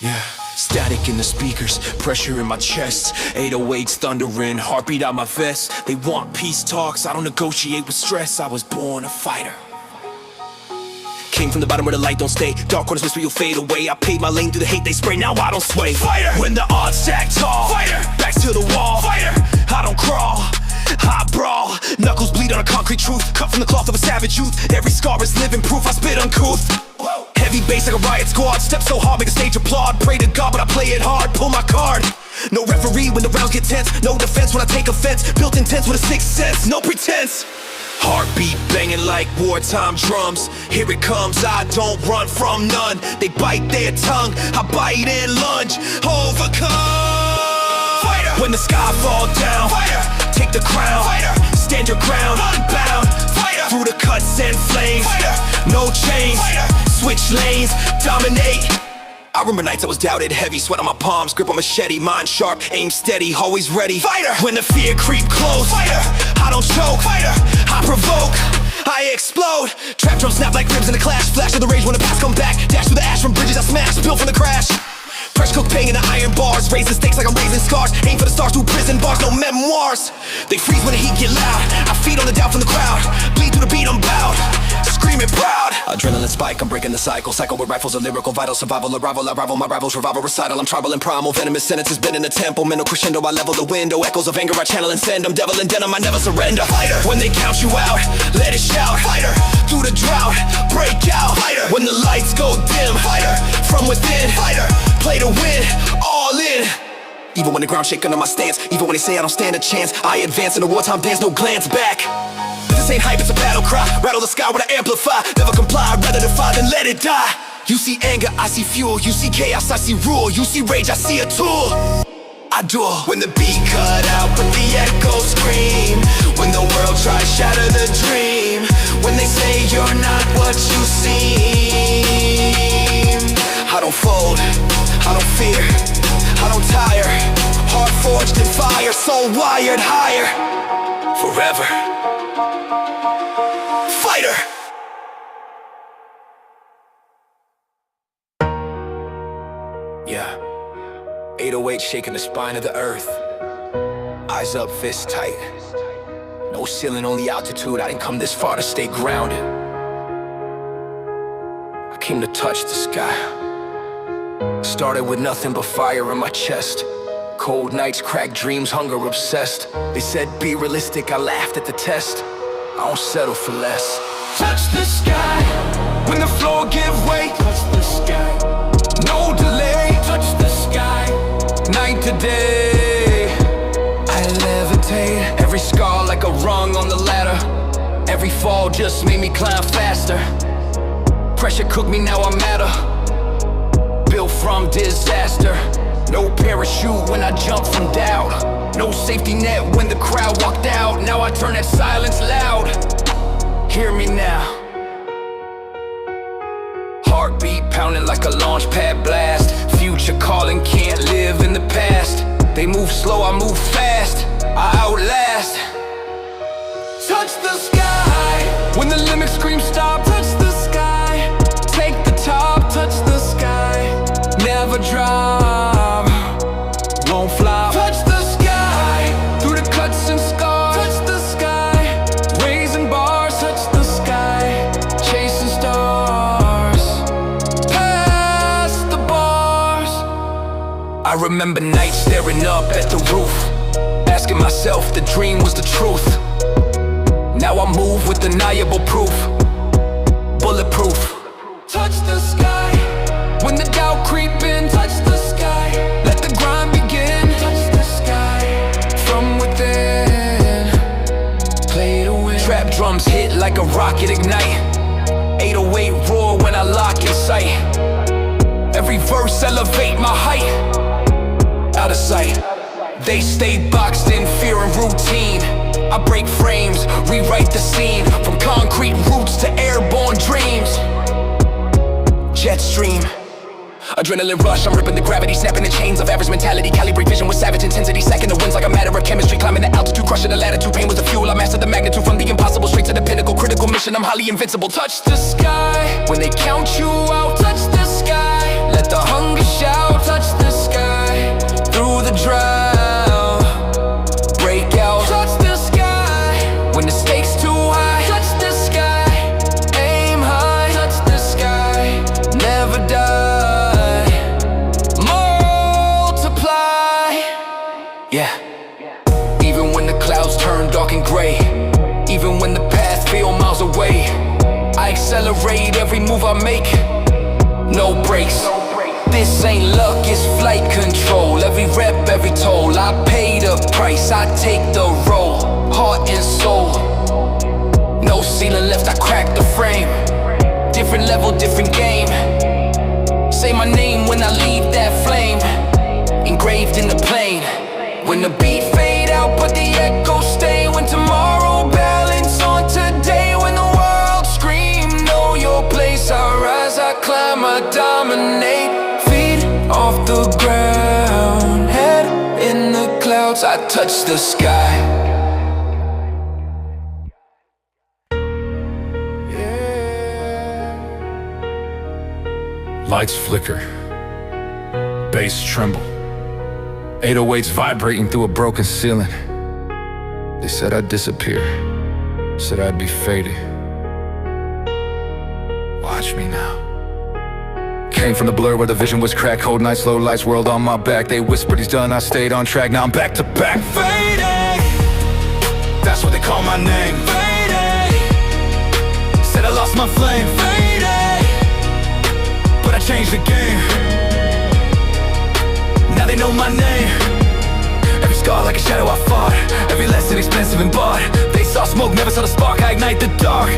Yeah. Static in the speakers, pressure in my chest, 808s thundering, heartbeat out my vest. They want peace talks, I don't negotiate with stress. I was born a fighter. Came from the bottom where the light don't stay. Dark corners whisper you'll fade away. I paved my lane through the hate they spray, now I don't sway. Fighter! When the odds stack tall, fighter! Backs to the wall, fighter! I don't crawl, I brawl. Knuckles bleed on a concrete truth, cut from the cloth of a savage youth. Every scar is living proof, I spit uncouth. Heavy bass like a riot squad, step so hard make the stage applaud. Pray to God but I play it hard, pull my card. No referee when the rounds get tense, no defense when I take offense. Built intense with a sixth sense, no pretense. Heartbeat banging like wartime drums. Here it comes, I don't run from none. They bite their tongue, I bite and lunge. Overcome. Fighter! When the sky fall down, fighter! Take the crown, fighter! Stand your ground, unbound, fighter! Through the cuts and flames, fighter! No chains, fighter! Switch lanes, dominate. I remember nights I was doubted, heavy sweat on my palms, grip on machete, mind sharp, aim steady, always ready. Fighter! When the fear creep close, fighter! I don't choke, fighter! I provoke, I explode. Trap drum snap like ribs in a clash, flash of the rage when the past come back. Dash through the ash from bridges I smash, built from the crash. Fresh cooked pain in the iron bars, raising stakes like I'm raising scars. Aim for the stars through prison bars, no memoirs. They freeze when the heat get loud, I feed on the doubt from the crowd. Bleed through the beat, I'm bowed, screaming proud. Adrenaline spike, I'm breaking the cycle. Cycle with rifles, a lyrical vital. Survival, arrival, I rival my rivals. Revival, recital, I'm tribal and primal. Venomous sentences been in the temple. Mental crescendo, I level the window. Echoes of anger, I channel and send them. Devil and denim, I never surrender. Fighter! When they count you out, let it shout. Fighter! Through the drought, break out. Fighter! When the lights go dim. Fighter! From within. Fighter! Play to win, all in. Even when the ground shake under my stance, even when they say I don't stand a chance, I advance in a wartime dance, no glance back. This ain't hype, it's a battle cry. Rattle the sky when I amplify. Never comply, rather defy than let it die. You see anger, I see fuel. You see chaos, I see rule. You see rage, I see a tool. I duel. When the beat cut out, but the echoes scream. When the world tries to shatter the dream. When they say you're not what you seem. I don't fold, I don't fear, I don't tire. Heart forged in fire, soul wired higher. Forever. Fighter! Yeah. 808 shaking the spine of the earth. Eyes up, fists tight. No ceiling, only altitude. I didn't come this far to stay grounded. I came to touch the sky. Started with nothing but fire in my chest. Cold nights, cracked dreams, hunger obsessed. They said be realistic, I laughed at the test. I don't settle for less. Touch the sky, when the floor give way. Touch the sky, no delay. Touch the sky, night to day. I levitate, every scar like a rung on the ladder. Every fall just made me climb faster. Pressure cooked me, now I'm matter. Built from disaster. No parachute when I jump from doubt. No safety net when the crowd walked out. Now I turn that silence loud. Hear me now. Heartbeat pounding like a launch pad blast. Future calling, can't live in the past. They move slow, I move fast. I outlast. Touch the sky, when the limits scream stop. Touch the sky, take the top. Touch the sky, never drop, won't flop. Touch the sky, through the cuts and scars. Touch the sky, raising bars. Touch the sky, chasing stars, past the bars. I remember nights staring up at the roof, asking myself the dream was the truth. Now I move with undeniable proof, bulletproof. Touch the sky, when the doubt creep in. Touch the sky, let the grind begin. Touch the sky, from within, play to win. Trap drums hit like a rocket ignite. 808 roar when I lock in sight. Every verse elevate my height. Out of sight, they stay boxed in fear and routine. I break frames, rewrite the scene. From concrete roots to airborne dreams. Jet stream, adrenaline rush, I'm ripping the gravity, snapping the chains of average mentality. Calibrate vision with savage intensity, stacking the winds like a matter of chemistry. Climbing the altitude, crushing the latitude. Pain was the fuel, I mastered the magnitude. From the impossible straight to the pinnacle. Critical mission, I'm highly invincible. Touch the sky, when they count you out. Touch the sky, let the hunger shout. narrate every move I make. No breaks. This ain't luck, it's flight control. Every rep, every toll. I pay the price, I take the role. Heart and soul. No ceiling left, I crack the frame. Different level, different game. Say my name when I leave that flame, engraved in the plane. When the beat fade out, but the echo stay. When tomorrow balance on today. When the world scream, know your place. I rise, I climb, I dominate. Feet off the ground, head in the clouds, I touch the sky. Lights flicker, bass tremble, 808s vibrating through a broken ceiling. They said I'd disappear, said I'd be faded. Watch me now. Came from the blur where the vision was cracked. Cold nights, low lights, world on my back. They whispered he's done, I stayed on track. Now I'm back to back. Faded, that's what they call my name. Faded, said I lost my flame. Faded, but I changed the game. Now they know my name. Every scar like a shadow I fought. Every lesson expensive and bought. They saw smoke, never saw the spark. I ignite the dark.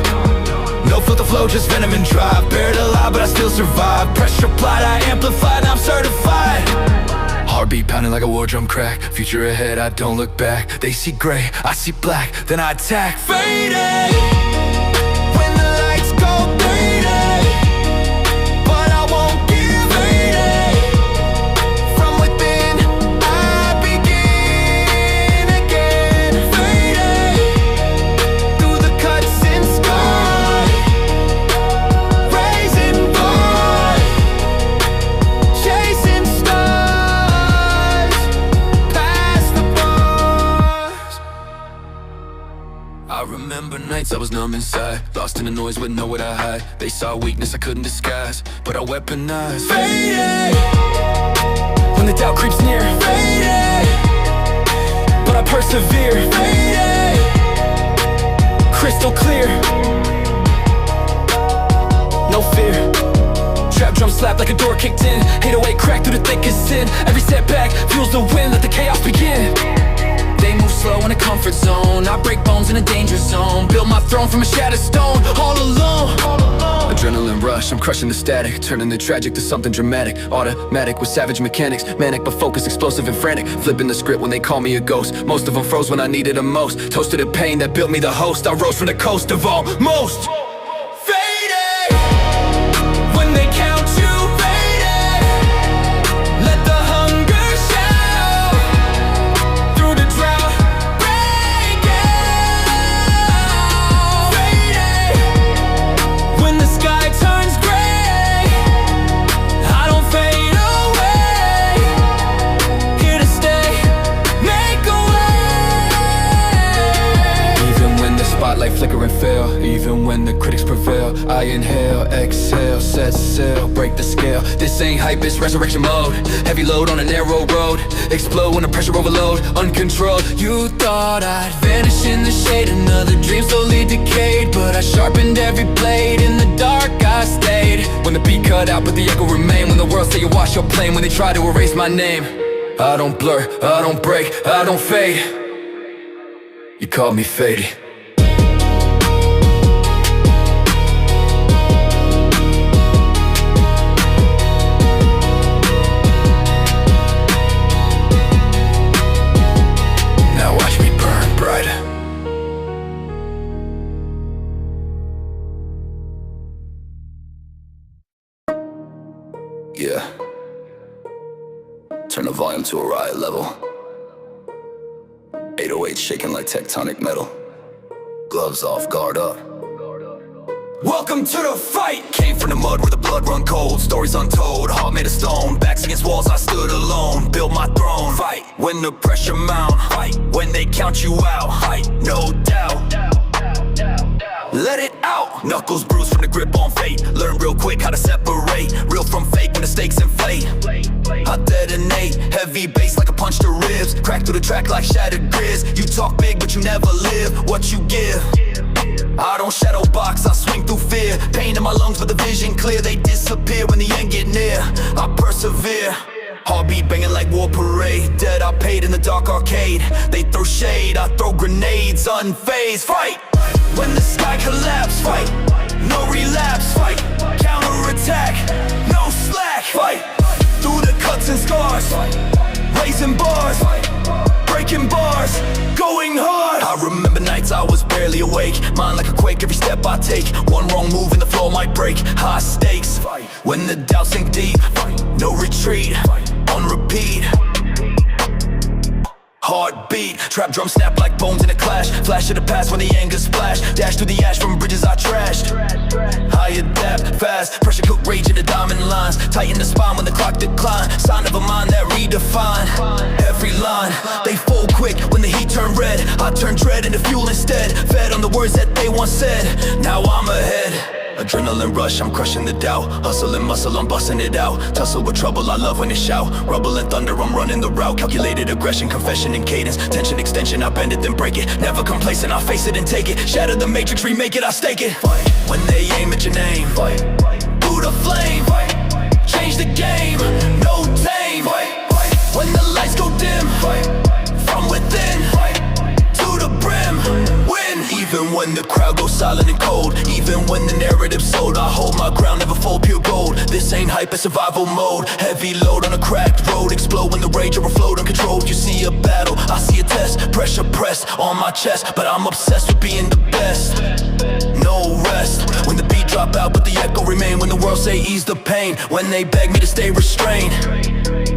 No filter flow, just venom and drive. Buried alive, but I still survive. Pressure applied, I amplified, now I'm certified. Heartbeat pounding like a war drum crack. Future ahead, I don't look back. They see gray, I see black, then I attack. Faded, when the lights go faded, but I won't give. Faded, from within I begin again. Faded, through the cuts and scars, raising boys, chasing stars, past the bars. I remember nights I was numb inside, lost in the noise with nowhere to hide. They saw weakness I couldn't disguise, but I weaponized. Faded, when the doubt creeps near. Faded, but I persevere. Faded, crystal clear, no fear. Trap drum slap like a door kicked in. 808 crack through the thickest sin. Every setback fuels the wind, let the chaos begin. They move slow in a comfort zone. I break bones in a danger zone. Build my throne from a shattered stone, all alone. Adrenaline rush, I'm crushing the static, turning the tragic to something dramatic. Automatic with savage mechanics, manic but focused, explosive and frantic. Flipping the script when they call me a ghost. Most of them froze when I needed them most. Toasted the pain that built me the host. I rose from the coast of almost. Faded, when they count you faded, let the hunger shout. Through the drought, break out. Faded, when the sky turns gray, I don't fade away. Here to stay, make a way. Even when the spotlight flicker and fail, even when the critics prevail, I inhale, exhale, set sail, break the scale. This ain't hype, it's resurrection mode. Heavy load on a narrow road, explode when the pressure overload, uncontrolled. You thought I'd vanish in the shade, another dream slowly decayed, but I sharpened every blade. In the dark I stayed, when the beat cut out but the echo remained. When the world say you wash your plane, when they try to erase my name. I don't blur, I don't break, I don't fade. You called me faded. Now watch me burn bright. Yeah. Turn the volume to a riot level. 808 shaking like tectonic metal. Gloves off, guard up. Welcome to the fight! Came from the mud where the blood run cold. Stories untold, heart made of stone. Backs against walls, I stood alone. Built my throne. Fight when the pressure mount. Fight when they count you out. Fight, no doubt. Let it out. Knuckles bruised from the grip on fate. Learn real quick how to separate real from fake when the stakes inflate. I detonate, heavy bass like a punch to ribs. Crack through the track like shattered grids. You talk big but you never live what you give. I don't shadow box, I swing through fear. Pain in my lungs but the vision clear. They disappear when the end get near. I persevere. Heartbeat banging like war parade. Dead I paid in the dark arcade. They throw shade, I throw grenades. Unfazed, fight. When the sky collapse, fight. No relapse, fight. Counterattack, no slack, fight. Through the cuts and scars, raising bars, breaking bars, going hard. I remember nights I was barely awake. Mind like a quake, every step I take. One wrong move and the floor might break. High stakes, when the doubts sink deep. No retreat, on repeat. Heartbeat, trap drum snap like bones in a clash. Flash of the past when the anger splash. Dash through the ash from bridges I trashed. I adapt fast, pressure cook rage in the diamond lines. Tighten the spine when the clock decline. Sign of a mind that redefine every line. They fold quick when the heat turn red. I turn dread into fuel instead. Fed on the words that they once said. Now I'm ahead. Adrenaline rush, I'm crushing the doubt. Hustle and muscle, I'm busting it out. Tussle with trouble, I love when they shout. Rubble and thunder, I'm running the route. Calculated aggression, confession and cadence. Tension, extension, I bend it, then break it. Never complacent, I face it and take it. Shatter the matrix, remake it, I stake it. Fight. When they aim at your name, fight. Through the flame, fight. Change the game, no tame. Fight. Fight. When the lights go dim, fight. From within, fight. To the brim, win. Even when the crowd goes silent and cold. Even when the narrative's sold, I hold my ground, never fold, pure gold. This ain't hype, it's survival mode. Heavy load on a cracked road. Explode when the rage overflowed uncontrolled. You see a battle, I see a test. Pressure pressed on my chest, but I'm obsessed with being the best. No rest, when the beat drop out but the echo remain. When the world say ease the pain. When they beg me to stay restrained.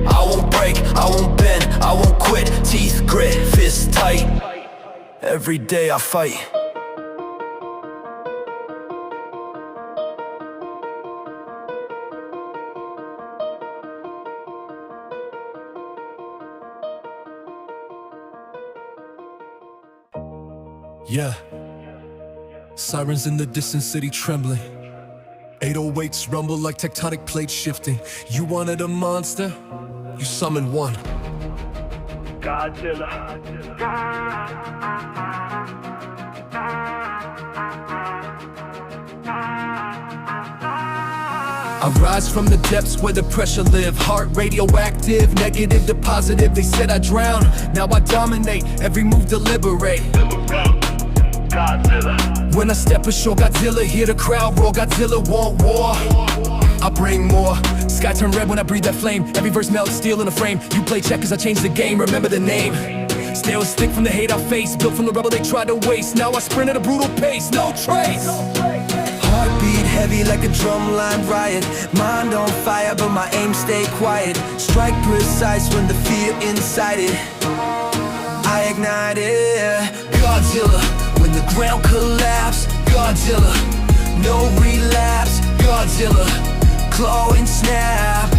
I won't break, I won't bend, I won't quit. Teeth grit, fists tight. Every day I fight. Yeah, sirens in the distant city trembling. 808s rumble like tectonic plates shifting. You wanted a monster? You summoned one. Godzilla. I rise from the depths where the pressure live. Heart radioactive, negative to positive. They said I drown, now I dominate. Every move deliberate. Godzilla. When I step ashore, Godzilla, hear the crowd roar. Godzilla want war, I bring more. Sky turn red when I breathe that flame. Every verse melts steel in a frame. You play checkers, I change the game, remember the name. Stay a stick from the hate I face. Built from the rubble they tried to waste. Now I sprint at a brutal pace, no trace. Heartbeat heavy like a drumline riot. Mind on fire but my aim stay quiet. Strike precise when the fear inside it I ignite it. Godzilla, when the ground collapse. Godzilla, no relapse. Godzilla, claw and snap.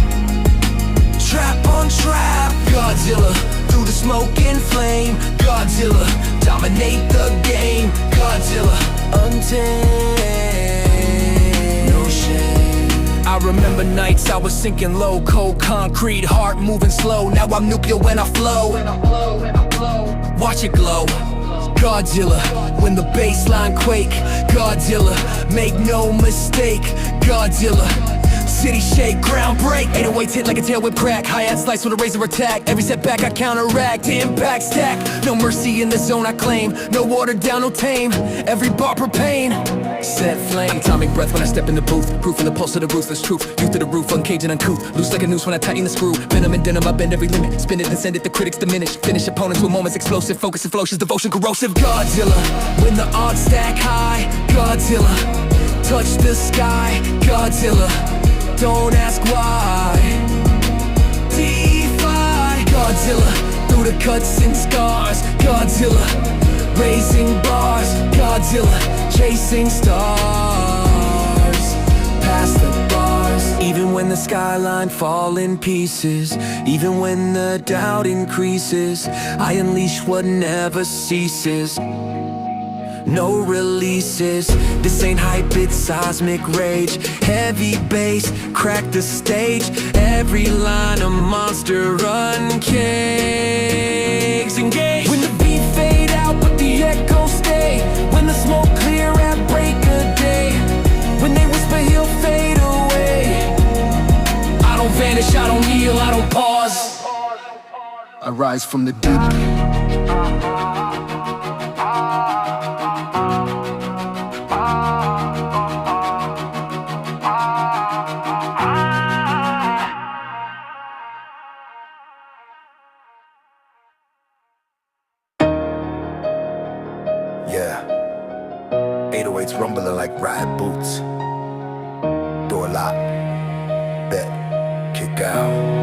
Trap on trap. Godzilla, through the smoke and flame. Godzilla, dominate the game. Godzilla, untamed, no shame. I remember nights I was sinking low. Cold concrete, heart moving slow. Now I'm nuclear when I flow. Watch it glow. Godzilla, when the baseline quake. Godzilla, make no mistake. Godzilla, city shake, ground break. 808s hit like a tail whip crack. Hi-hat slice with a razor attack. Every setback I counteract. Impact stack, no mercy in the zone I claim. No watered down, no tame. Every bar propane, set flame. Atomic breath when I step in the booth. Proof in the pulse of the ruthless truth. Youth to the roof, uncaged and uncouth. Loose like a noose when I tighten the screw. Venom and denim, I bend every limit. Spin it, then send it, the critics diminish. Finish opponents with moments explosive. Focus and ferocious, devotion corrosive. Godzilla, when the odds stack high. Godzilla, touch the sky. Godzilla, don't ask why. Defy Godzilla, through the cuts and scars. Godzilla, raising bars. Godzilla, chasing stars. Past the bars. Even when the skyline fall in pieces. Even when the doubt increases. I unleash what never ceases. No releases, this ain't hype, it's seismic rage. Heavy bass, crack the stage. Every line a monster uncaged. Engage. When the beat fade out but the echoes stay. When the smoke clear vanish, I don't kneel, I don't pause. I rise from the deep. Yeah, 808's rumbling like riot boots. Door lock, bet, kick out.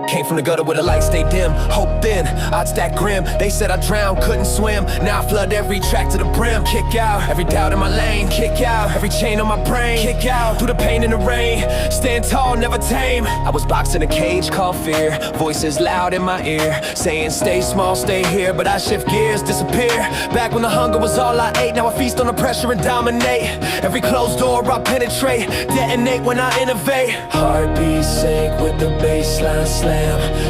Came from the gutter where the lights stay dim. Hope then, odds that grim. They said I drowned, couldn't swim. Now I flood every track to the brim. Kick out, every doubt in my lane. Kick out, every chain on my brain. Kick out, through the pain and the rain. Stand tall, never tame. I was boxed in a cage called fear. Voices loud in my ear, saying stay small, stay here. But I shift gears, disappear. Back when the hunger was all I ate. Now I feast on the pressure and dominate. Every closed door I penetrate. Detonate when I innovate. Heartbeat sync with the baseline slam.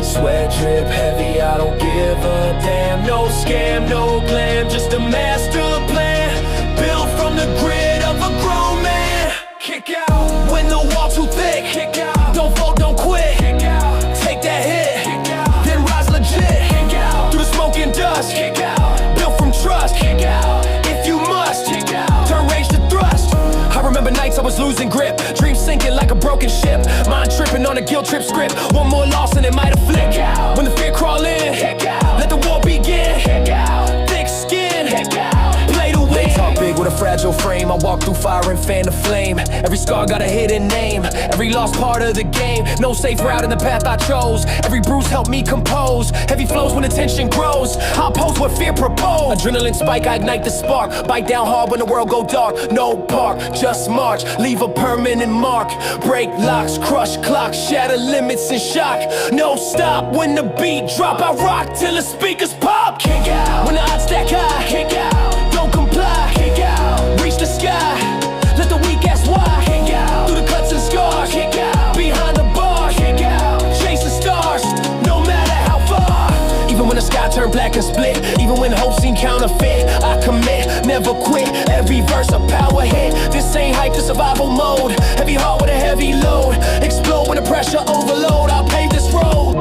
Sweat drip heavy, I don't give a damn. No scam, no glam, just a master plan. Built from the grit of a grown man. Kick out, when the wall too thick. Kick out, don't fold, don't quit. Kick out, take that hit. Kick out, then rise legit. Kick out, through the smoke and dust. Kick out, built from trust. Kick out, if you must. Kick out, turn rage to thrust. I remember nights I was losing grip, dreams sinking like a broken ship, mind tripping on a guilt trip script. One more loss and it might have flicked. When the fear crawl in, let the war begin. Thick skin, play to win. They talk big with a fragile frame. I walk through fire and fan the flame. Every scar got a hidden name, every lost part of the game. No safe route in the path I chose. Every bruise helped me compose. Heavy flows when the tension grows. I'll pose what fear proposed. Adrenaline spike, I ignite the spark. Bite down hard when the world go dark. No park, just march, leave a permanent mark. Break locks, crush clocks, shatter limits in shock. No stop when the beat drop. I rock till the speakers pop. Kick out, when the odds stack high. Kick out, don't comply. Kick out, reach the sky. Let the weak ask why. Kick out, through the cuts and scars. Kick out, behind the bars. Kick out, chasing stars, no matter how far. Even when the sky turned black and split, even when hope seemed counterfeit, I commit, never quit. Every verse a power hit. This ain't hype, the survival mode. Heavy heart with a heavy load. Explode when the pressure overload. I'll pave this road.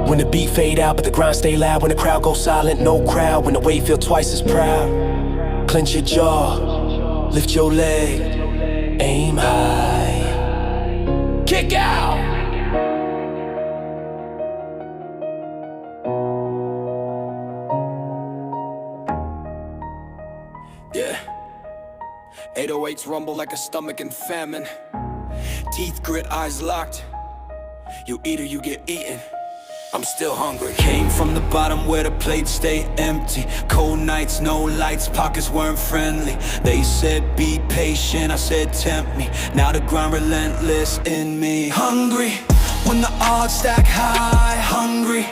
When the beat fade out, but the grind stay loud. When the crowd goes silent, no crowd. When the weight feel twice as proud. Clench your jaw, lift your leg, aim high. Kick out. Yeah. 808s rumble like a stomach in famine. Teeth grit, eyes locked. You eat or you get eaten. I'm still hungry. Came from the bottom where the plates stay empty. Cold nights, no lights, pockets weren't friendly. They said be patient, I said tempt me. Now the grind relentless in me. Hungry, when the odds stack high. Hungry,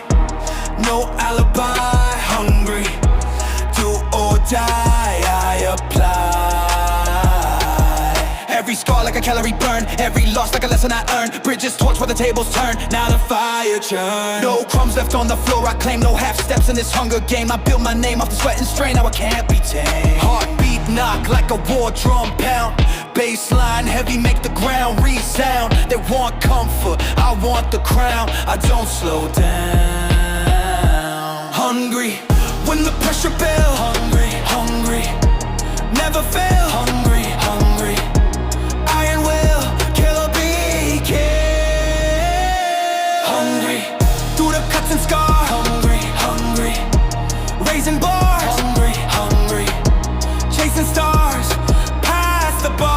no alibi. Hungry, do or die, I apply. Every scar like a calorie burn, every loss like a lesson I earned. Bridges torch where the tables turn, now the fire churn. No crumbs left on the floor, I claim no half steps in this hunger game. I built my name off the sweat and strain, now I can't be tamed. Heartbeat knock like a war drum pound. Baseline heavy, make the ground resound. They want comfort, I want the crown. I don't slow down. Hungry, when the pressure builds. Hungry, hungry, never fail. Hungry, hungry, iron will, kill or be killed. Hungry, through the cuts and scars. Hungry, hungry, raising bars. Hungry, hungry, chasing stars, past the bars.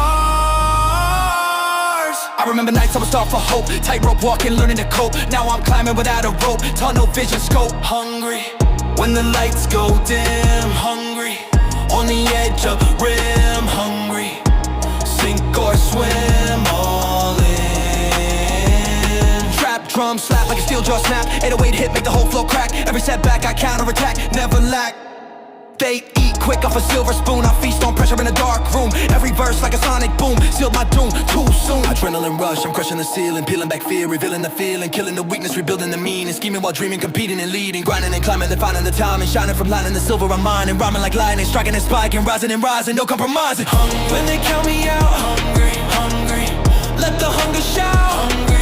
I remember nights I was starved for hope. Tightrope walking, learning to cope. Now I'm climbing without a rope. Tunnel vision scope. Hungry, when the lights go dim. Hungry, on the edge of rim. Hungry, sink or swim, all in. Trap drum slap like a steel jaw snap. 808 hit, make the whole flow crack. Every setback I counterattack, never lack. They eat quick off a silver spoon. I feast on pressure in a dark room. Every verse like a sonic boom, sealed my doom too soon. Adrenaline rush, I'm crushing the ceiling, peeling back fear, revealing the feeling, killing the weakness, rebuilding the meaning, scheming while dreaming, competing and leading, grinding and climbing, then finding the time and shining from lining the silver I'm mining, rhyming like lightning, striking and spiking, rising and rising, no compromising. Hungry, when they count me out. Hungry, hungry, let the hunger shout. Hungry,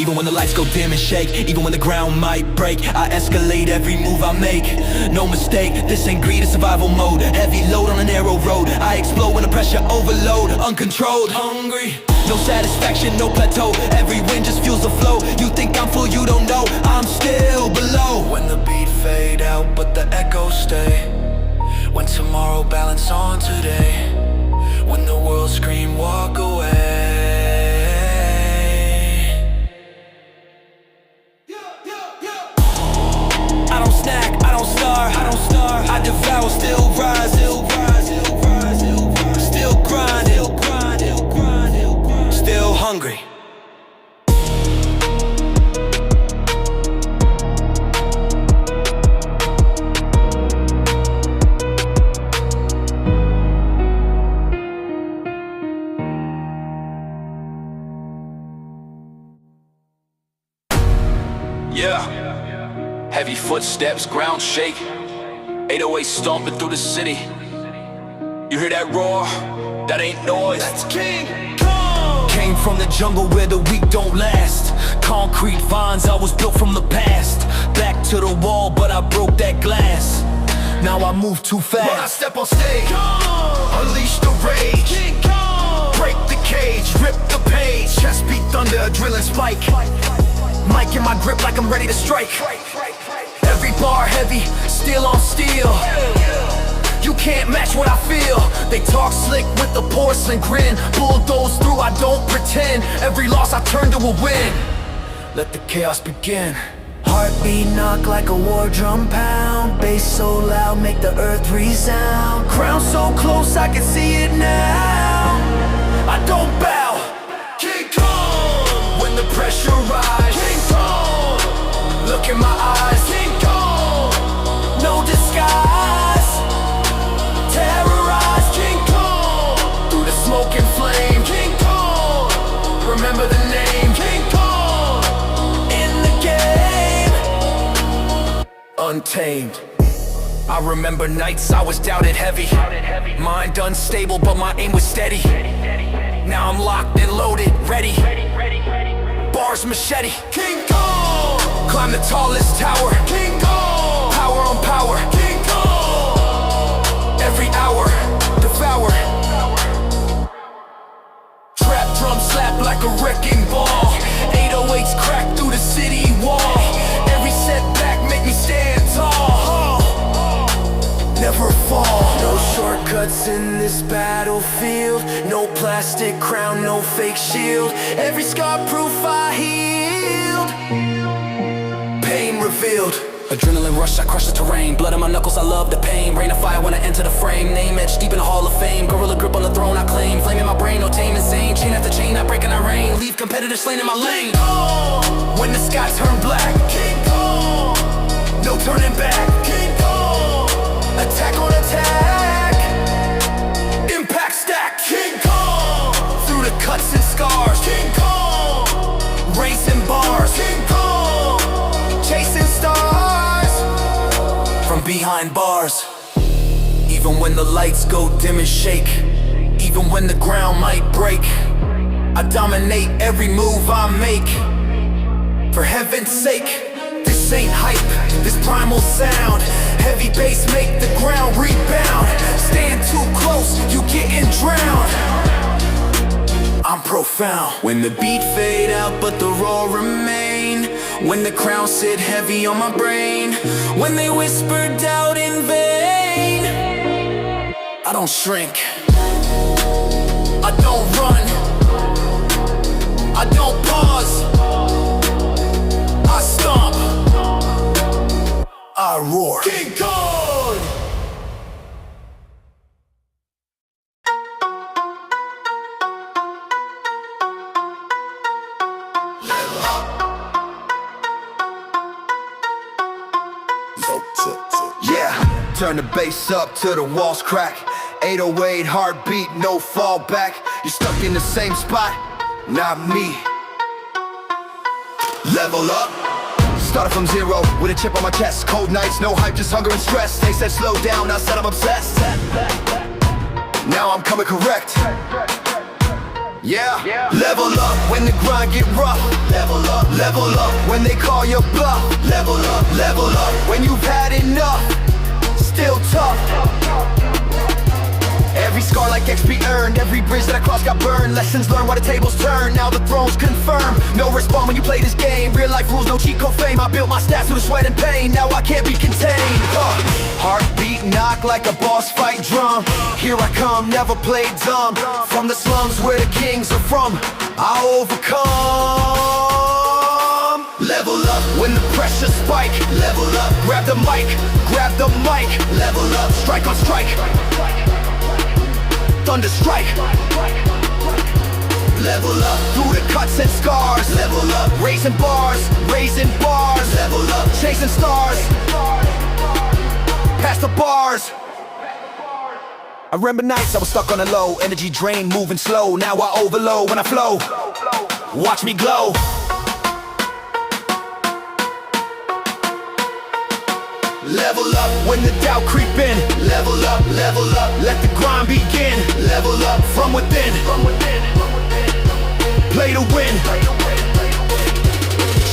Even when the lights go dim and shake, even when the ground might break, I escalate every move I make. No mistake, this ain't greed, it's survival mode. Heavy load on a narrow road, I explode when the pressure overload. Uncontrolled, hungry, no satisfaction, no plateau. Every wind just fuels the flow. You think I'm full, you don't know, I'm still below. When the beat fade out, but the echoes stay. When tomorrow balance on today. When the world scream, walk away. I don't snack, I don't starve, I devour, still rise, still grind, still hungry. Yeah, heavy footsteps, ground shake, 808 stomping through the city. You hear that roar? That ain't noise, that's King Kong. Came from the jungle where the weak don't last. Concrete vines, I was built from the past. Back to the wall, but I broke that glass. Now I move too fast. When I step on stage, unleash the rage, break the cage, rip the page. Chest beat thunder, adrenaline spike. Mic in my grip like I'm ready to strike. Every bar heavy, steel on steel. You can't match what I feel. They talk slick with the porcelain grin. Bulldoze through, I don't pretend. Every loss I turn to a win. Let the chaos begin. Heartbeat knock like a war drum pound. Bass so loud, make the earth resound. Crown so close, I can see it now. I don't bow. King Kong. When the pressure rise, King Kong. Look in my eyes, King Kong. No disguise. Terrorize, King Kong. Through the smoke and flame, King Kong. Remember the name, King Kong. In the game, untamed. I remember nights I was doubted heavy. Mind unstable, but my aim was steady. Now I'm locked and loaded, ready. Bars machete, King Kong. Climb the tallest tower, King Kong. Power on power, King Kong. Every hour, devour. Trap drum slap like a wrecking ball. 808s crack through the city wall. Every setback make me stand tall. Never fall. No shortcuts in this battlefield. No plastic crown, no fake shield. Every scar proof I healed. Pain revealed. Adrenaline rush, I crush the terrain. Blood on my knuckles, I love the pain. Rain of fire when I enter the frame. Name etched deep in the hall of fame. Gorilla grip on the throne I claim. Flame in my brain, no tame, insane. Chain after chain, I break and I rain. Leave competitors slain in my lane. When the sky turn black, King Kong. No turning back, King Kong. Attack on attack. Impact stack, King Kong. Through the cuts and scars, King Kong. Racing bars, King Kong. Chasing stars from behind bars. Even when the lights go dim and shake, even when the ground might break, I dominate every move I make. For heaven's sake, this ain't hype, this primal sound. Heavy bass make the ground rebound. Stand too close, you getting drowned. I'm profound. When the beat fade out but the roar remain. When the crown sit heavy on my brain. When they whisper doubt in vain. I don't shrink, I don't run, I don't pause, I stomp, I roar. King Kong! Yeah, turn the bass up till the walls crack. 808 heartbeat, no fall back. You're stuck in the same spot, not me. Level up. Started from zero with a chip on my chest. Cold nights, no hype, just hunger and stress. They said slow down, I said I'm obsessed. Now I'm coming correct. Yeah. Level up when the grind get rough. Level up when they call your bluff. Level up when you've had enough. Still tough. Every scar like XP earned, every bridge that I crossed got burned. Lessons learned while the tables turn, now the throne's confirmed. No respawn when you play this game, real life rules, no cheat code fame. I built my stats through the sweat and pain, now I can't be contained. Heartbeat knock like a boss fight drum. Here I come, never played dumb. From the slums where the kings are from, I overcome. Level up when the pressure spike. Level up, grab the mic. Level up, strike on strike. Thunder strike. Level up through the cuts and scars. Level up, raising bars. Level up, chasing stars. Past the bars. I remember nights I was stuck on a low, energy drain, moving slow. Now I overload when I flow. Watch me glow. Level up when the doubt creep in. Level up, let the grind begin. Level up from within. Play to win.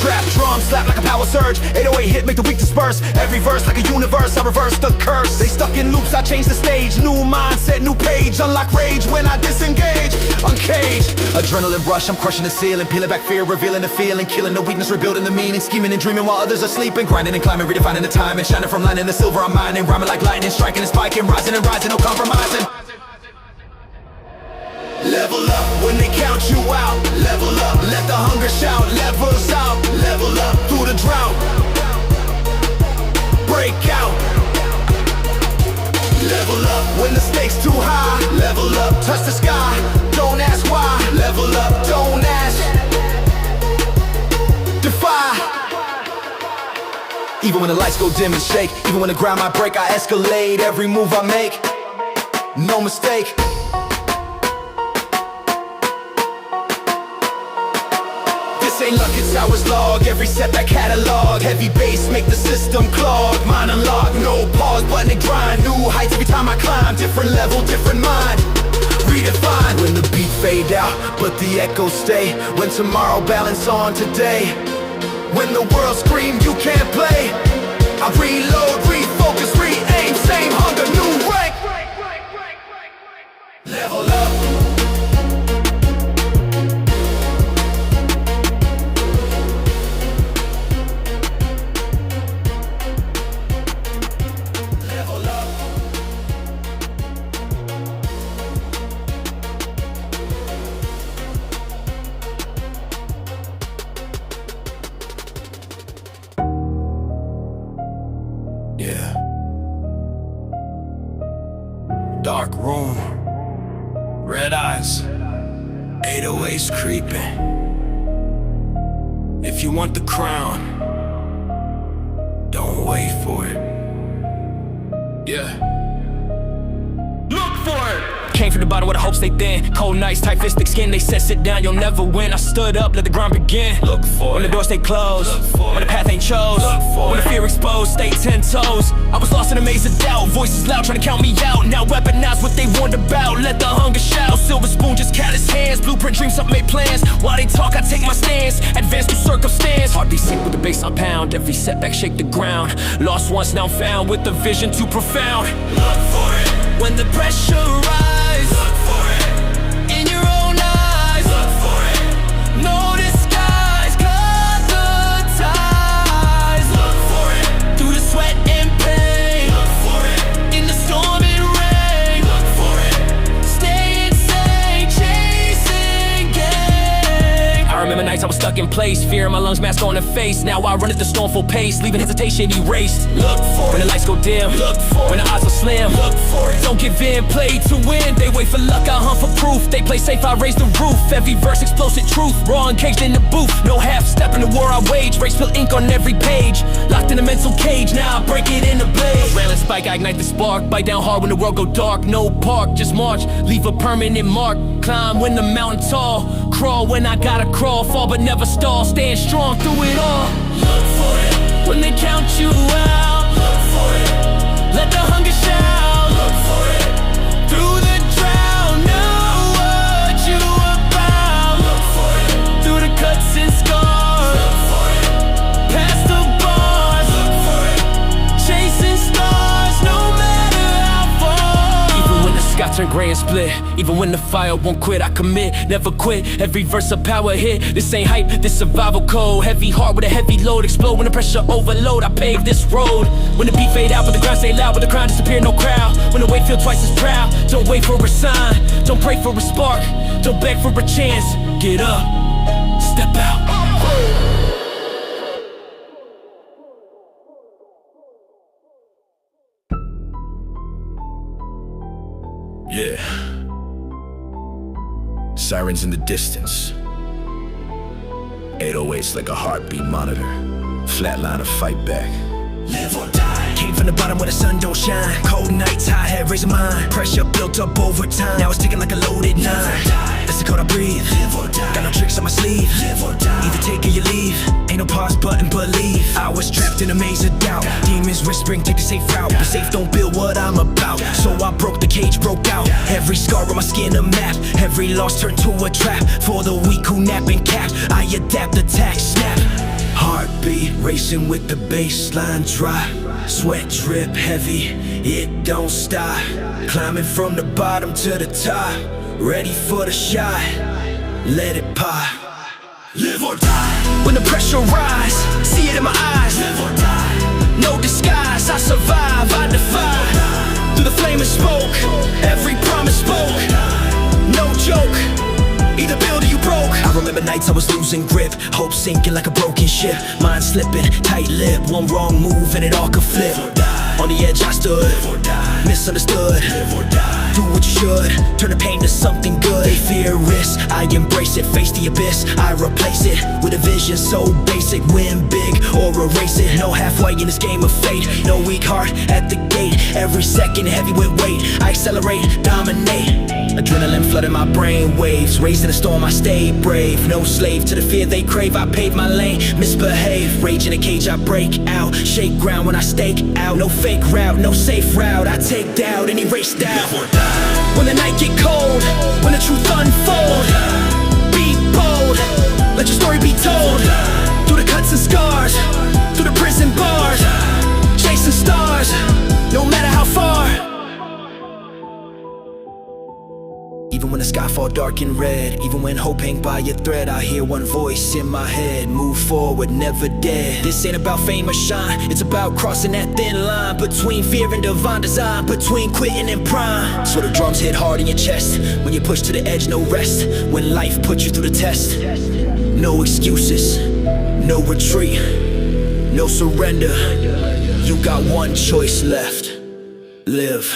Trap drum slap like a power surge. 808 hit make the weak disperse. Every verse like a universe, I reverse the curse. They stuck in loops, I change the stage. New mindset, new page. Unlock rage when I disengage. Uncaged, adrenaline rush, I'm crushing the ceiling. Peeling back fear, revealing the feeling. Killing the weakness, rebuilding the meaning. Scheming and dreaming while others are sleeping. Grinding and climbing, redefining the time. And shining from lining the silver, I'm mining. Rhyming like lightning, striking and spiking. Rising and rising, no compromising. Level up when they count you out. Level up, let the hunger shout. Levels out, level up through the drought. Break out. Level up when the stakes too high. Level up, touch the sky. Don't ask why. Level up, don't ask. Defy. Even when the lights go dim and shake, even when the ground might break, I escalate every move I make. No mistake. This ain't luck, it's hours log. Every setback catalog. Heavy bass make the system clog. Mind unlocked, no pause, button and grind. New heights every time I climb. Different level, different mind. Redefine. When the beat fade out, but the echoes stay. When tomorrow balance on today. When the world scream you can't play, I reload, refocus, re-aim. Same hunger, new rank. Level up. Yeah. Dark room, red eyes, 808's creeping. If you want the crown, don't wait for it. Yeah. Look for it! Came from the bottom with the hopes they thin. Cold nights, tight-fisted skin. They said sit down, you'll never win. I stood up, let the grind begin. Look for when the doors stay closed, when the path ain't chose, when the fear exposed, stay 10 toes. I was lost in a maze of doubt, voices loud trying to count me out. Now weaponize what they warned about, let the hunger shout. Silver spoon, just callous hands, blueprint dreams, up made plans. While they talk, I take my stance, advance through circumstance. Heartbeat sick with the bass on pound, every setback shake the ground. Lost once, now found, with the vision too profound. Look for it when the pressure rise. Look for it in your own eyes. Look for it, no disguise, cut the ties. Look for it through the sweat and pain. Look for it in the storm and rain. Look for it, stay insane, chasing game. I remember nights I was stuck in place, fear in my lungs, mask on the face. Now I run at the storm full pace, leaving hesitation erased. Look for when the lights go dim. Look for when the odds are slim. Look for it. Don't give in, play to win. They wait for luck, I hunt for proof. They play safe, I raise the roof. Every verse explosive truth, raw and caged in the booth. No half step in the war I wage. Race spill ink on every page. Locked in a mental cage, now I break it in the blaze. Rail and spike, I ignite the spark. Bite down hard when the world go dark. No park, just march, leave a permanent mark. Climb when the mountain tall, crawl when I gotta crawl. Fall but never stall, staying strong through it all. Look for it when they count you out. Look for it, let the hunger shout. Look for it through the drought, know what you about. praying split. Even when the fire won't quit, I commit, never quit. Every verse a power hit. This ain't hype, this survival code. Heavy heart with a heavy load, explode when the pressure overload. I pave this road. When the beat fade out, but the ground stay loud, but the crowd disappear, no crowd. When the weight feel twice as proud, don't wait for a sign, don't pray for a spark, don't beg for a chance. Get up, step out. Yeah. Sirens in the distance. 808's like a heartbeat monitor. Flatline to fight back. Live or die. Came from the bottom where the sun don't shine. Cold nights, high head raising mine. Pressure built up over time. Now it's ticking like a loaded 9. That's the code I breathe. Live or die. Got no tricks on my sleeve. Live or die. Either take or you leave. Ain't no pause button, believe. I was trapped in a maze of doubt. Demons whispering, take the safe route. Be safe, don't build what I'm about. So I broke the cage, broke out. Every scar on my skin a map. Every loss turned to a trap. For the weak who nap and cap, I adapt, attack, snap. Heartbeat racing with the baseline dry. Sweat drip heavy, it don't stop. Climbing from the bottom to the top. Ready for the shot, let it pop. Live or die. When the pressure rise, see it in my eyes. Live or die. No disguise, I survive, I defy. Through the flame and smoke, every promise spoke. No joke, either build or you broke. I remember nights I was losing grip. Hope sinking like a broken ship. Mind slipping, tight lip. One wrong move and it all could flip. On the edge I stood, misunderstood. Do what you should, turn the pain to something good. They fear risk, I embrace it. Face the abyss, I replace it with a vision so basic. Win big or erase it. No halfway in this game of fate. No weak heart at the gate. Every second heavy with weight. I accelerate, dominate. Adrenaline flooding my brain waves. Raised in a storm, I stay brave. No slave to the fear they crave. I pave my lane, misbehave. Rage in a cage, I break out. Shake ground when I stake out. No fake route, no safe route. I take doubt and erase doubt. When the night get cold, when the truth unfold, be bold, let your story be told. Through the cuts and scars, through the prison bars, chasing stars, no matter how far. Even when the sky fall dark and red, even when hope hang by a thread, I hear one voice in my head, move forward, never dead. This ain't about fame or shine, it's about crossing that thin line between fear and divine design, between quitting and prime. So the drums hit hard in your chest, when you push to the edge, no rest. When life puts you through the test, no excuses, no retreat, no surrender. You got one choice left, live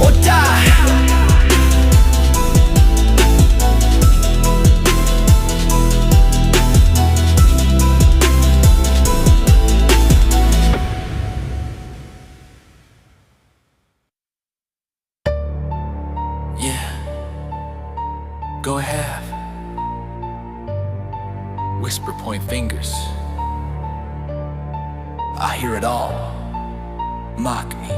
or die. Yeah, go ahead. Whisper, point fingers. I hear it all. Mock me.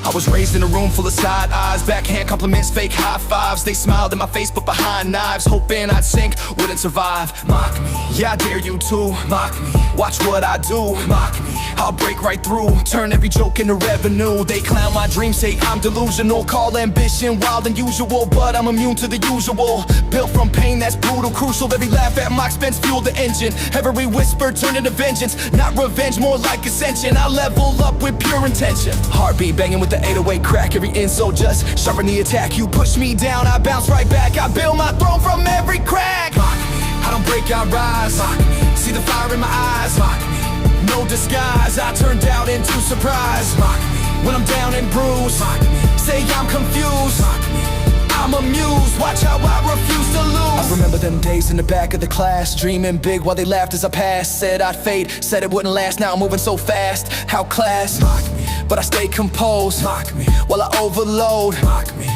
I was raised in a room full of side eyes. Backhand compliments, fake high fives. They smiled in my face but behind knives, hoping I'd sink, wouldn't survive. Mock me, yeah I dare you to. Mock me, watch what I do. Mock me, I'll break right through, turn every joke into revenue. They clown my dreams, say I'm delusional. Call ambition wild and usual, but I'm immune to the usual. Built from pain that's brutal, crucial. Every laugh at my expense fuel the engine. Every whisper turn into vengeance, not revenge, more like ascension. I level up with pure intention. Heartbeat banging with the 808 crack. Every insult just sharpen the attack. You push me down, I bounce right back. I build my throne from every crack. Mock me, I don't break, I rise. Mock me, see the fire in my eyes. Mock me, no disguise, I turn doubt into surprise. Mock me, when I'm down and bruised. Mock me, say I'm confused. Mock me, I'm amused, watch how I refuse to lose. I remember them days in the back of the class, dreaming big while they laughed as I passed. Said I'd fade, said it wouldn't last, now I'm moving so fast. How class, mock me, but I stay composed. Mock me, while I overload. Mock me,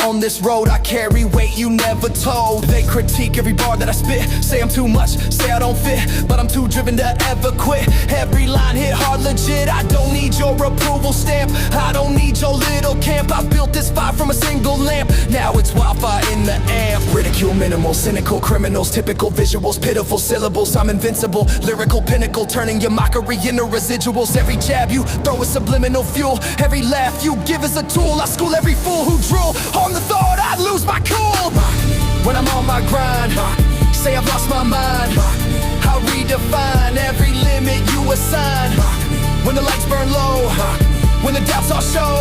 on this road I carry weight you never told. They critique every bar that I spit, say I'm too much, say I don't fit, but I'm too driven to ever quit. Every line hit hard legit, I don't need your approval stamp, I don't need your little camp. camp. I built this vibe from a single lamp. Now it's wildfire in the amp. Ridicule minimal, cynical criminals, typical visuals, pitiful syllables. I'm invincible, lyrical pinnacle, turning your mockery into residuals. Every jab you throw is subliminal fuel. Every laugh you give is a tool. I school every fool who drool on the thought I'd lose my cool. When I'm on my grind, say I've lost my mind, I'll redefine every limit you assign. When the lights burn low, when the doubts all show,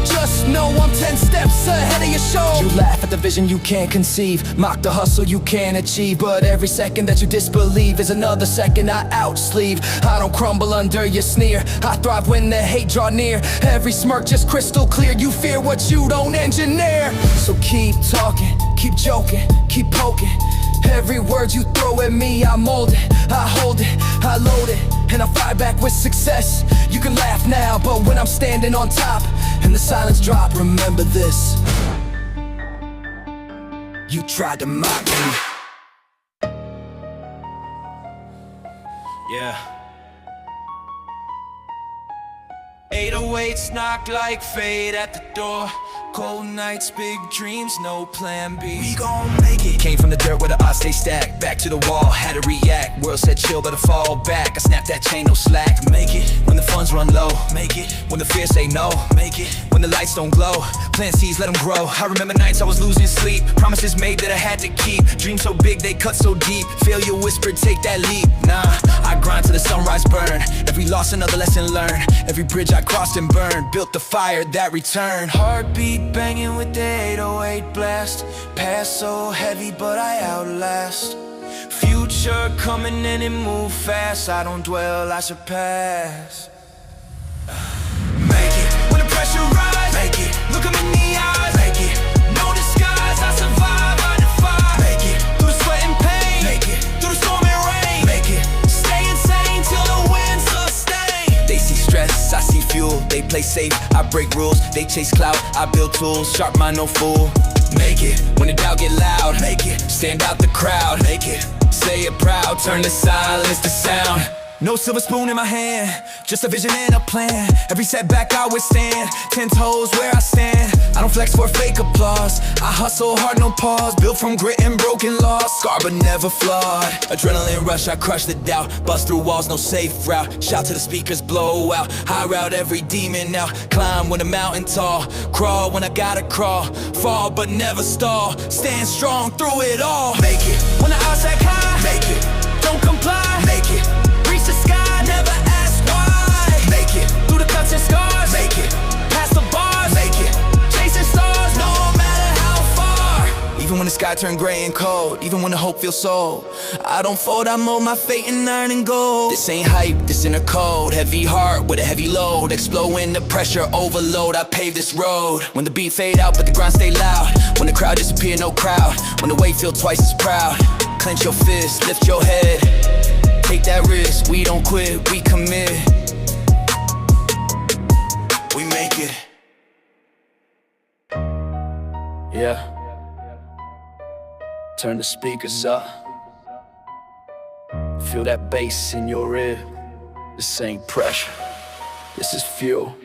just know I'm 10 steps ahead of your show. You laugh at the vision you can't conceive, mock the hustle you can't achieve. But every second that you disbelieve is another second I outsleeve. I don't crumble under your sneer, I thrive when the hate draw near. Every smirk just crystal clear, you fear what you don't engineer. So keep talking, keep joking, keep poking. Every word you throw at me, I mold it, I hold it, I load it, and I fire back with success. You can laugh now, but when I'm standing on top and the silence drop, remember this: you tried to mock me. Yeah. 808s knock like fate at the door. Cold nights, big dreams, no plan B. We gon' make it. Came from the dirt where the odds stay stacked. Back to the wall, had to react. World said chill, better fall back. I snapped that chain, no slack. Make it when the funds run low. Make it when the fears say no. Make it when the lights don't glow. Plant seeds, let them grow. I remember nights I was losing sleep. Promises made that I had to keep. Dreams so big, they cut so deep. Failure whispered, take that leap. Nah, I grind till the sunrise burn. Every loss, another lesson learned. Every bridge I crossed and burned. Built the fire that returned. Heartbeat banging with the 808 blast. Past so heavy, but I outlast. Future coming in and move fast. I don't dwell, I surpass. Make it when the pressure rise. Make it, look 'em in the eyes. Make it, no disguise. I survive, I defy. Make it through the sweat and pain. Make it through the storm and rain. Make it stay insane till the wind sustain. They see stress, I see fuel. They play safe, I break rules. They chase clout, I build tools. Sharp mind, no fool. Make it when the doubt get loud. Make it stand out the crowd. Make it say it proud. Turn the silence to sound. No silver spoon in my hand, just a vision and a plan. Every setback I withstand, 10 toes where I stand. I don't flex for fake applause, I hustle hard, no pause. Built from grit and broken laws, scarred but never flawed. Adrenaline rush, I crush the doubt. Bust through walls, no safe route. Shout till the speakers blow out. High route every demon out. Climb when the mountain tall. Crawl when I gotta crawl. Fall but never stall. Stand strong through it all. Make it when the odds act high. Make it, don't comply. Make it, reach the sky, never ask why. Make it through the cuts and scars. Make it past the bars. Make it chasing stars, no matter how far. Even when the sky turn gray and cold, even when the hope feels sold, I don't fold, I mold my fate in iron and gold. This ain't hype, this inner code. Heavy heart with a heavy load. Explode when the pressure overload. I pave this road. When the beat fade out but the grind stay loud. When the crowd disappear, no crowd. When the weight feel twice as proud. Clench your fist, lift your head. Take that risk, we don't quit, we commit. We make it. Yeah. Turn the speakers up. Feel that bass in your ear. This ain't pressure, this is fuel.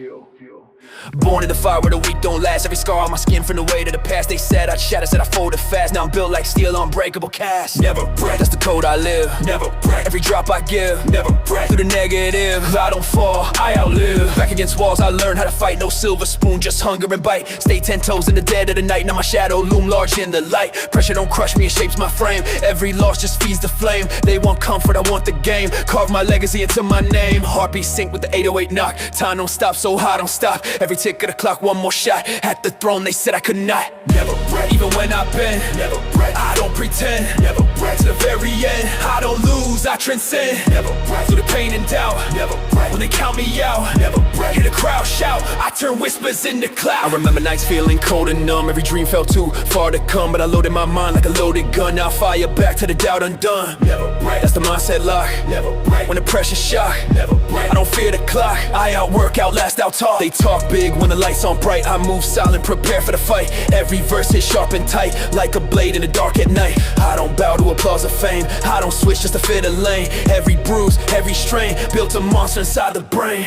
Born in the fire where the weak don't last. Every scar on my skin from the weight of the past. They said I'd shatter, said I folded fast. Now I'm built like steel, unbreakable cast. Never break, that's the code I live. Never break, every drop I give. Never break, through the negative I don't fall, I outlive. Back against walls I learned how to fight. No silver spoon, just hunger and bite. Stay 10 toes in the dead of the night. Now my shadow loom large in the light. Pressure don't crush me, it shapes my frame. Every loss just feeds the flame. They want comfort, I want the game. Carve my legacy into my name. Heartbeat sync with the 808 knock. Time don't stop, so I don't stop. Every tick of the clock, one more shot. At the throne, they said I could not. Never break, even when I've been. Never break, I don't pretend. Never break, to the very end. I don't lose, I transcend. Never break, through the pain and doubt. Never break, when they count me out. Never break, hear the crowd shout. I turn whispers into cloud. I remember nights feeling cold and numb. Every dream felt too far to come, but I loaded my mind like a loaded gun. Now I fire back to the doubt undone. Never break, that's the mindset lock. Never break, when the pressure shock. Never break, I don't fear the clock. I outwork, outlast, outtalk. They talk big when the lights on bright. I move silent, prepare for the fight. Every verse hit sharp and tight, like a blade in the dark at night. I don't bow to applause or fame. I don't switch just to fit a lane. Every bruise, every strain, built a monster inside the brain.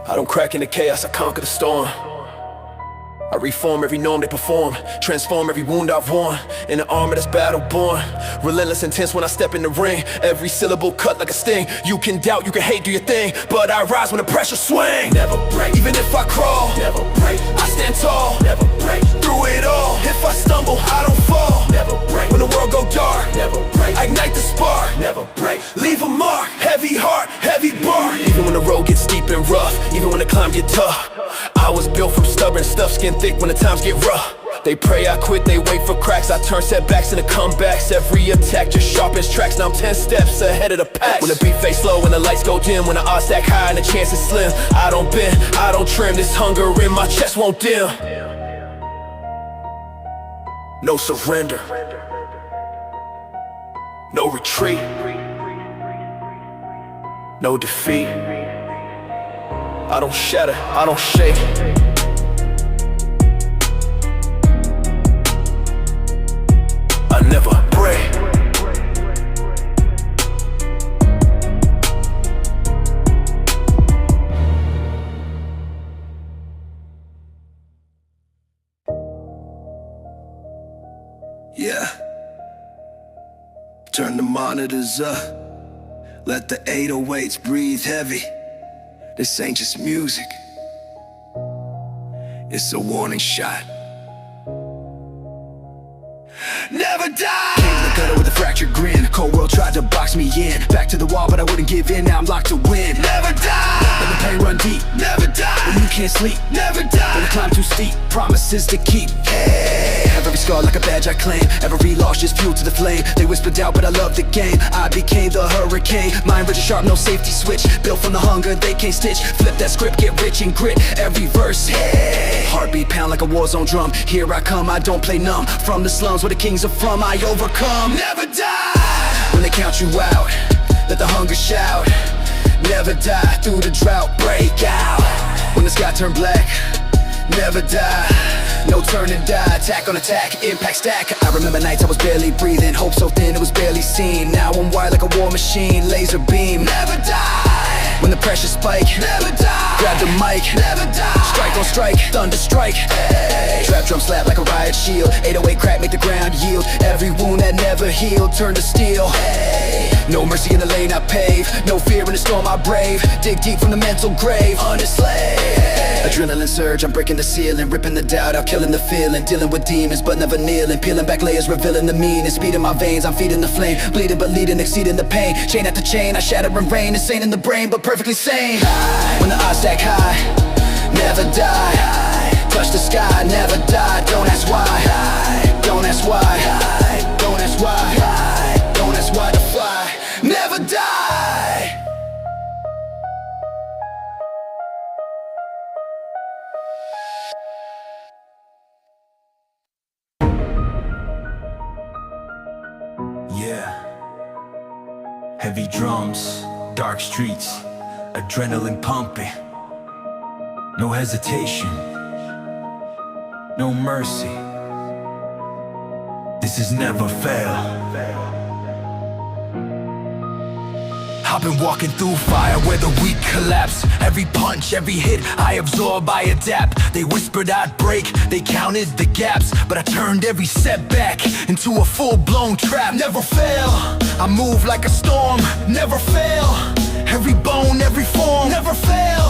I don't crack into chaos, I conquer the storm. I reform every norm they perform, transform every wound I've worn in an armor that's battle-born. Relentless, intense when I step in the ring, every syllable cut like a sting. You can doubt, you can hate, do your thing, but I rise when the pressure swing. Never break, even if I crawl. Never break, I stand tall. Never break, through it all. If I stumble, I don't fall. Never break, when the world go dark. Never break, I ignite the spark. Never break, leave a mark. Heavy heart, heavy bar. Even when the road gets steep and rough, even when the climb get tough, I was built from stubborn stuff, skin thick when the times get rough. They pray I quit, they wait for cracks. I turn setbacks into comebacks. Every attack just sharpens tracks. Now I'm 10 steps ahead of the pack. When the beat fades slow, when the lights go dim, when the odds stack high and the chance is slim, I don't bend, I don't trim. This hunger in my chest won't dim. No surrender, no retreat, no defeat. I don't shatter, I don't shake. I never break. Yeah. Turn the monitors up. Let the 808s breathe heavy. This ain't just music. It's a warning shot. Never die! Came to the gutter with a fractured grin. Cold world tried to box me in. Back to the wall, but I wouldn't give in. Now I'm locked to win. Never die! Let the pain run deep. Never die! When you can't sleep. Never die! When the climb too steep. Promises to keep. Hey! Have every scar like a badge I claim. Every loss just fuel to the flame. They whispered doubt, but I love the game. I became the hurricane. Mind rigid sharp, no safety switch. Built from the hunger, they can't stitch. Flip that script, get rich and grit. Every verse, hey! Heartbeat pound like a war zone drum. Here I come, I don't play numb. From the slums where the kings are from, I overcome. Never die! When they count you out, let the hunger shout. Never die, through the drought, break out. When the sky turn black, never die. No turn and die, attack on attack, impact stack. I remember nights I was barely breathing, hope so thin it was barely seen. Now I'm wired like a war machine, laser beam. Never die! When the pressure spike, never die! Grab the mic, never die! Strike on strike, thunder strike, hey! Trap drum slap like a riot shield. 808 crack, make the ground yield. Every wound that never healed, turn to steel, hey! No mercy in the lane I pave, no fear in the storm I brave. Dig deep from the mental grave, undislayed. Adrenaline surge, I'm breaking the ceiling, ripping the doubt out, killing the feeling. Dealing with demons, but never kneeling. Peeling back layers, revealing the meaning. Speed in my veins, I'm feeding the flame. Bleeding but leading, exceeding the pain. Chain after chain, I shatter and rain. Insane in the brain, but perfectly sane. When the odds stack high, never die. Touch the sky, never die. Don't ask why, don't ask why, don't ask why, don't ask why to fly. Never die. Yeah. Heavy drums, dark streets, adrenaline pumping. No hesitation, no mercy. This is never fail. I've been walking through fire where the weak collapse. Every punch, every hit, I absorb, I adapt. They whispered I'd break, they counted the gaps, but I turned every setback into a full-blown trap. Never fail, I move like a storm. Never fail, every bone, every form. Never fail,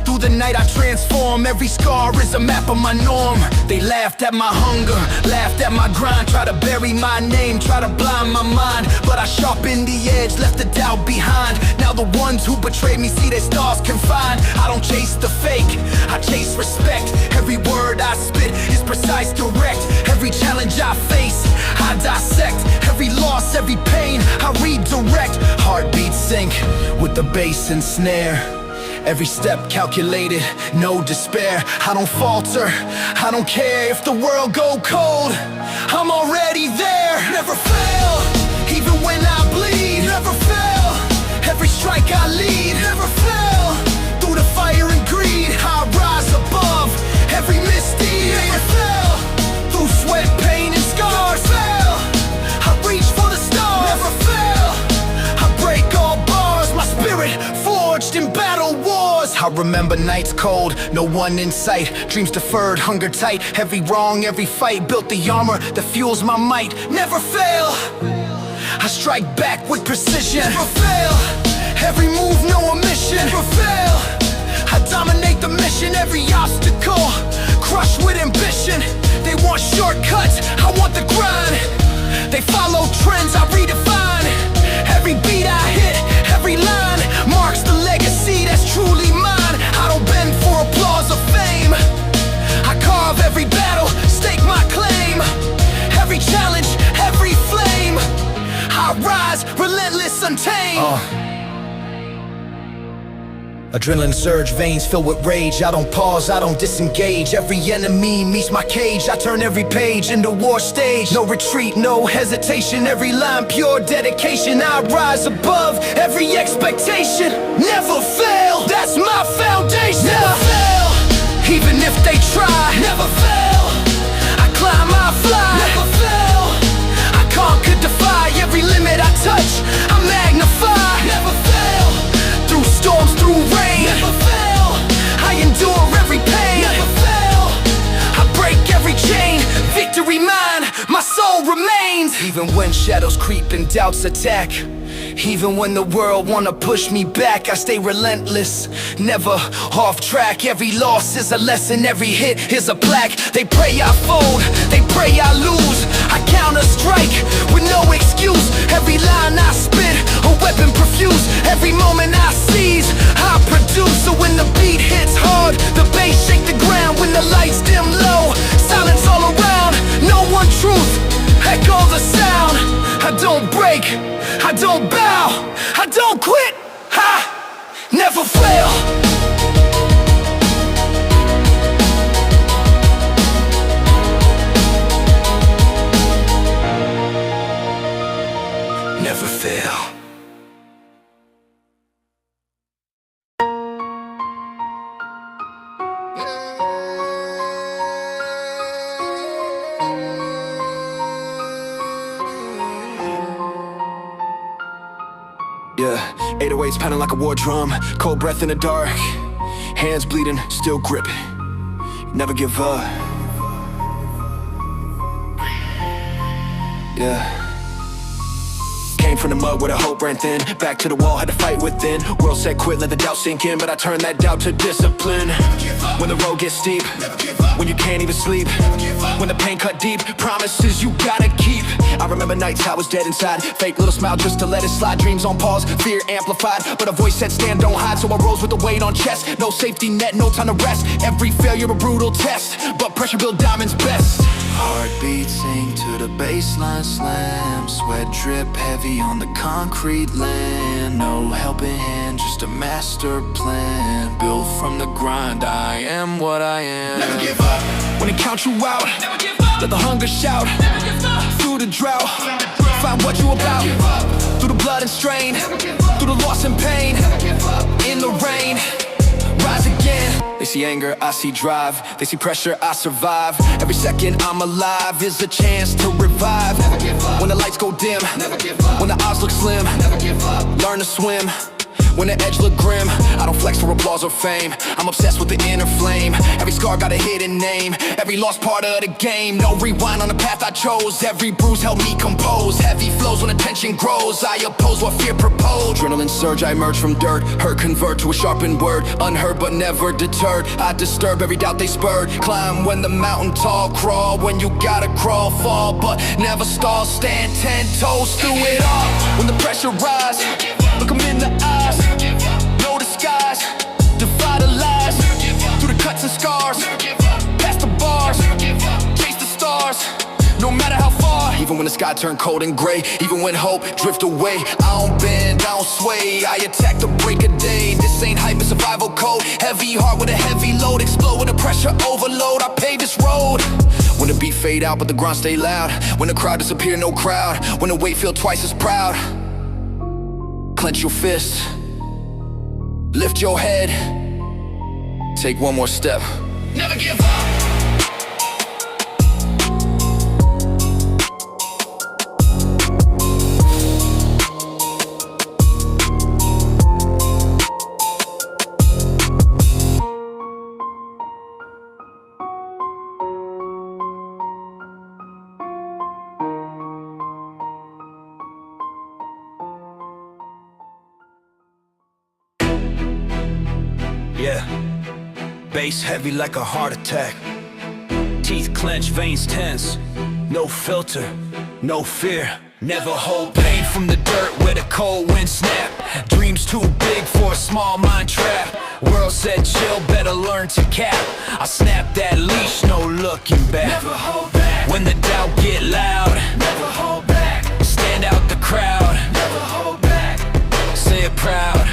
through the night I transform. Every scar is a map of my norm. They laughed at my hunger, laughed at my grind. Try to bury my name, try to blind my mind, but I sharpened the edge, left the doubt behind. Now the ones who betrayed me see their stars confined. I don't chase the fake, I chase respect. Every word I spit is precise, direct. Every challenge I face, I dissect. Every loss, every pain, I redirect. Heartbeats sync with the bass and snare. Every step calculated, no despair. I don't falter, I don't care if the world go cold. I'm already there. Never fail, even when I bleed. Never fail, every strike I lead. Never fail, through the fire and greed, I rise above every misdeed. Never fail, through sweat, pain and scars. Never fail, I reach for the stars. Never fail, I break all bars. My spirit forged in battle wars. I I remember nights cold, no one in sight. Dreams deferred, hunger tight. Every wrong, every fight. Built the armor that fuels my might. Never fail. I strike back with precision. Never fail. Every move, no omission. Never fail. I dominate the mission. Every obstacle crushed with ambition. They want shortcuts, I want the grind. They follow trends, I redefine. Every beat I hit, every line marks the legacy that's truly mine. I don't bend for applause or fame. I carve every battle, stake my claim. Every challenge, every flame. I rise, relentless, untamed. Adrenaline surge, veins filled with rage. I don't pause, I don't disengage. Every enemy meets my cage. I turn every page into war stage. No retreat, no hesitation. Every line pure dedication. I rise above every expectation. Never fail, that's my foundation. Never fail, even if they try. Never fail, I climb, I fly. Never fail, I conquer, defy. Every limit I touch, I magnify. Never fail, through storms, through rain. Never fail, I endure every pain. Never fail, I break every chain. Victory mine, my soul remains. Even when shadows creep and doubts attack, even when the world wanna push me back, I stay relentless, never off track. Every loss is a lesson, every hit is a plaque. They pray I fold, they pray I lose. I counter strike with no excuse. Every line I spit, a weapon profuse. Every moment I seize, I produce. So when the beat hits hard, the bass shake the ground. When the lights dim low, silence all around. No one truth, echo the sound. I don't break, I don't bow, I don't quit, never fail. Never fail. Yeah, 808s pounding like a war drum. Cold breath in the dark, hands bleeding, still gripping. Never give up. Yeah. Came from the mud where the hope ran thin. Back to the wall, had to fight within. World said quit, let the doubt sink in, but I turned that doubt to discipline. When the road gets steep, when you can't even sleep, when the pain cut deep, promises you gotta keep. I remember nights I was dead inside, fake little smile just to let it slide. Dreams on pause, fear amplified, but a voice said stand, don't hide. So I rose with the weight on chest, no safety net, no time to rest. Every failure a brutal test, but pressure build diamonds best. Heartbeat sink to the baseline slam. Sweat drip heavy on the concrete land. No helping hand, just a master plan. Built from the grind, I am what I am. Never give up. When they count you out, Never give up. let the hunger shout. Never give up. Through the drought, find what you about. Through the blood and strain, through the loss and pain. In the rain, rise again. They see anger, I see drive. They see pressure, I survive. Every second I'm alive is a chance to revive. When the lights go dim, when the odds look slim, learn to swim. When the edge look grim, I don't flex for applause or fame. I'm obsessed with the inner flame. Every scar got a hidden name. Every lost part of the game. No rewind on the path I chose. Every bruise helped me compose. Heavy flows when the tension grows. I oppose what fear proposed. Adrenaline surge, I emerge from dirt. Hurt convert to a sharpened word. Unheard but never deterred. I disturb every doubt they spurred. Climb when the mountain tall. Crawl when you gotta crawl. Fall but never stall. Stand 10 toes through it all. When the pressure rise, look 'em in the eyes. No disguise, defy the lies. Through the cuts and scars, past the bars, chase the stars. No matter how far. Even when the sky turned cold and gray, even when hope drift away, I don't bend, I don't sway. I attack the break of day. This ain't hype, it's survival code. Heavy heart with a heavy load. Explode with a pressure overload. I pave this road. When the beat fade out but the grind stay loud. When the crowd disappear, no crowd. When the weight feel twice as proud. Clench your fists, lift your head, take one more step. Never give up. bass heavy like a heart attack. Teeth clenched, veins tense. No filter, no fear. Never hold pain from the dirt where the cold wind snap. Dreams too big for a small mind trap. World said chill, better learn to cap. I snap that leash, no looking back. Never hold back. When the doubt get loud, never hold back. Stand out the crowd, never hold back. Say it proud,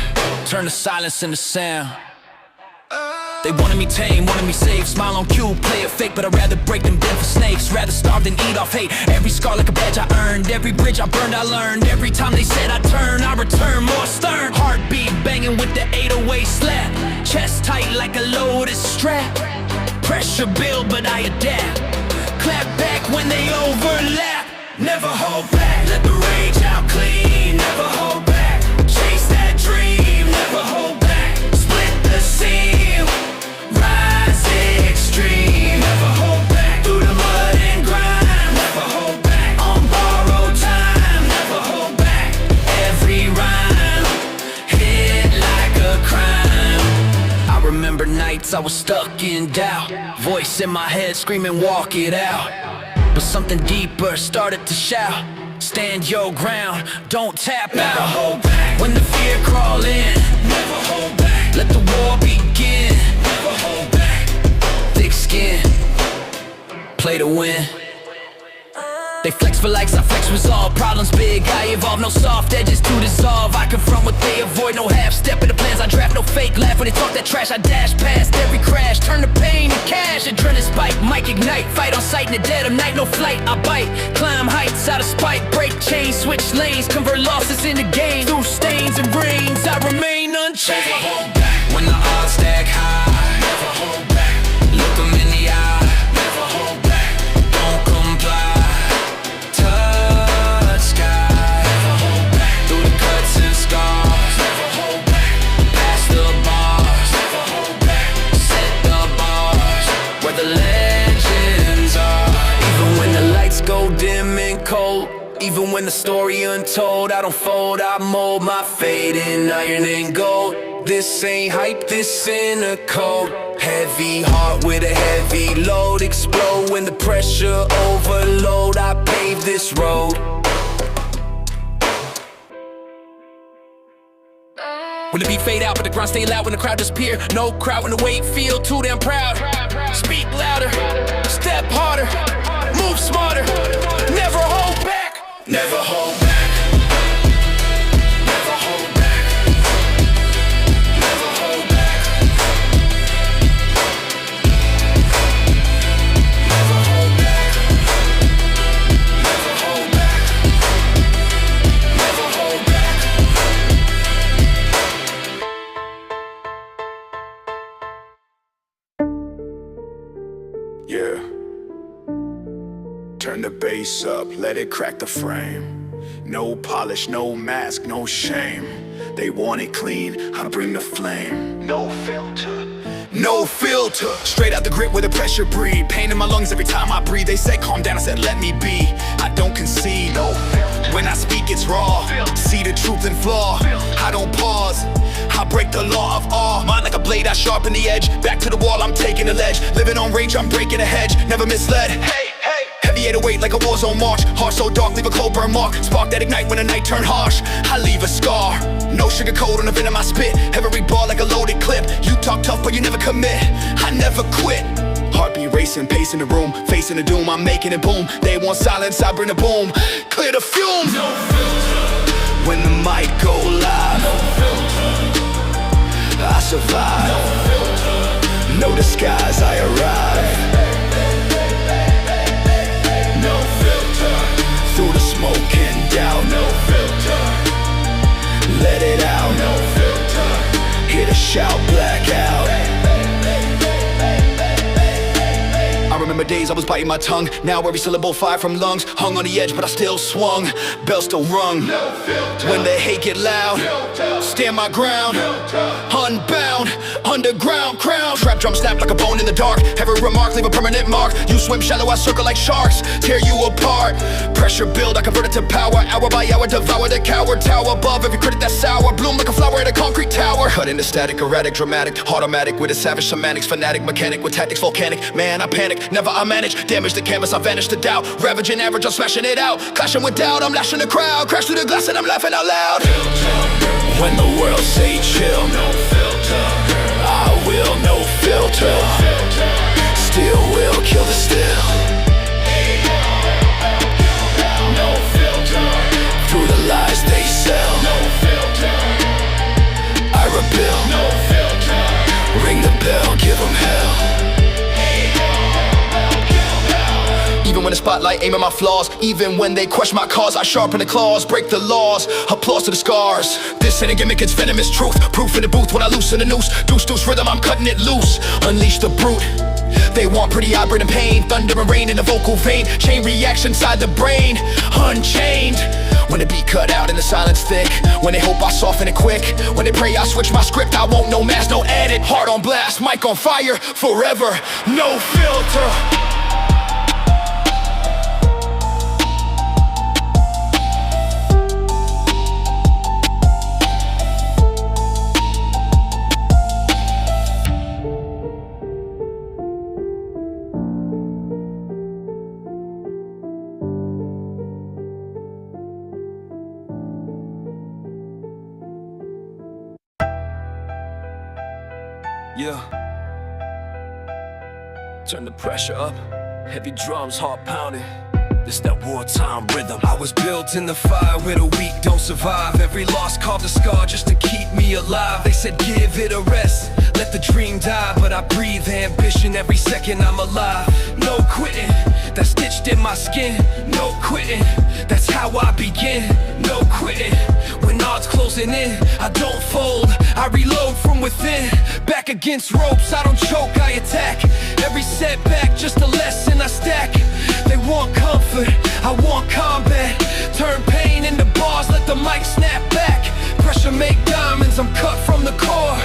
turn the silence into sound. They wanted me tame, wanted me safe. Smile on cue, play it fake, but I'd rather break them down for snakes. Rather starve than eat off hate. Every scar like a badge I earned. Every bridge I burned, I learned. Every time they said I turn, I return more stern. Heartbeat banging with the 808 slap. Chest tight like a loaded strap. Pressure build, but I adapt. Clap back when they overlap. Never hold back, let the rage out clean. Never hold back, chase that dream. Never hold back, split the seam. Extreme, never hold back. Through the mud and grime, never hold back. On borrowed time, never hold back. Every rhyme hit like a crime. I remember nights I was stuck in doubt. Voice in my head screaming, walk it out. But something deeper started to shout, stand your ground, don't tap out. Never hold back. When the fear crawl in, never hold back. Let the war begin, never hold back. Thick skin, play to win. They flex for likes, I flex resolve. Problems big, I evolve, no soft edges to dissolve. I confront what they avoid, no half step in the plans I draft. No fake laugh when they talk that trash, I dash past every crash. Turn the pain to cash, adrenaline spike, mic ignite. Fight on sight in the dead of night, no flight, I bite. Climb heights out of spite, break chains, switch lanes. Convert losses into gains, through stains and rains I remain unchanged. Never hold back. When the odds stack high, never hold back. Look them in the eye, never hold back. Don't comply. Touch sky, never hold back. Through the cuts and scars, never hold back. Past the bars, never hold back. Set the bars where the legends are. Even when the lights go dim and cold, even when the story untold, I don't fold, I mold my fate in iron and gold. This ain't hype, this in a code. Heavy heart with a heavy load. Explode when the pressure overload. I pave this road. When the beat fade out, but the ground stay loud when the crowd disappear. No crowd when the weight feel too damn proud. Speak louder, step harder, move smarter. Never hold back, never hold back. Yeah. Turn the bass up, let it crack the frame. No polish, no mask, no shame. They want it clean, I bring the flame. No filter, no filter. Straight out the grip where the pressure breathe. Pain in my lungs every time I breathe. They say calm down, I said let me be. I don't concede, no filter. When I speak it's raw, see the truth and flaw. I don't pause, I break the law of awe. Mind like a blade, I sharpen the edge. Back to the wall, I'm taking the ledge. Living on range, I'm breaking a hedge. Never misled, hey, hey. Heavy 808 like a war zone march. Heart so dark, leave a cold burn mark. Spark that ignite when the night turn harsh. I leave a scar, no sugar coat on the venom I spit. Every ball like a loaded clip. You talk tough but you never commit, I never quit. Heartbeat racing, pacing the room, facing the doom, I'm making it boom. They want silence, I bring the boom. Clear the fumes. No filter. When the mic go live, no filter. I survive. No filter. No disguise, I arrive. No filter. Through the smoke and doubt. No filter. Let it out. No filter. Hear the shout, black out. I remember days I was biting my tongue. Now every syllable fire from lungs. Hung on the edge but I still swung. Bell still rung. When the hate get loud, stand my ground. Unbound, underground crown. Trap drum snap like a bone in the dark. Every remark leave a permanent mark. You swim shallow, I circle like sharks. Tear you apart. Pressure build, I convert it to power. Hour by hour, devour the coward. Tower above every critic that's sour. Bloom like a flower at a concrete tower. Cut into static, erratic, dramatic, automatic with a savage semantics. Fanatic, mechanic with tactics volcanic. Man, I panic, never I manage. Damage the canvas, I vanish to doubt. Ravaging average, I'm smashing it out. Clashing with doubt, I'm lashing the crowd. Crash through the glass and I'm laughing out loud. When the world say chill, no filter, I will, no filter. Still will kill the still. No filter. Through the lies they sell. No filter. I rebel. No filter. Ring the bell, give them hell. Even when the spotlight aim at my flaws, even when they question my cause, I sharpen the claws, break the laws, applause to the scars. This ain't a gimmick, it's venomous truth. Proof in the booth when I loosen the noose. Deuce, deuce rhythm, I'm cutting it loose. Unleash the brute. They want pretty eye, and pain. Thunder and rain in the vocal vein. Chain reaction inside the brain. Unchained. When the beat cut out and the silence thick. When they hope I soften it quick. When they pray I switch my script. I won't no mask, no edit. Heart on blast, mic on fire. Forever, no filter. Yeah. Turn the pressure up. Heavy drums, heart pounding. This that wartime rhythm. I was built in the fire where the weak don't survive. Every loss carved a scar just to keep me alive. They said give it a rest, let the dream die. But I breathe ambition every second I'm alive. No quitting, that's stitched in my skin. No quitting, that's how I begin. No quitting, when odds closing in, I don't fold, I reload from within. Back against ropes, I don't choke, I attack. Every setback, just a lesson I stack. They want comfort, I want combat. Turn pain into bars, let the mic snap back. Pressure make diamonds, I'm cut from the core.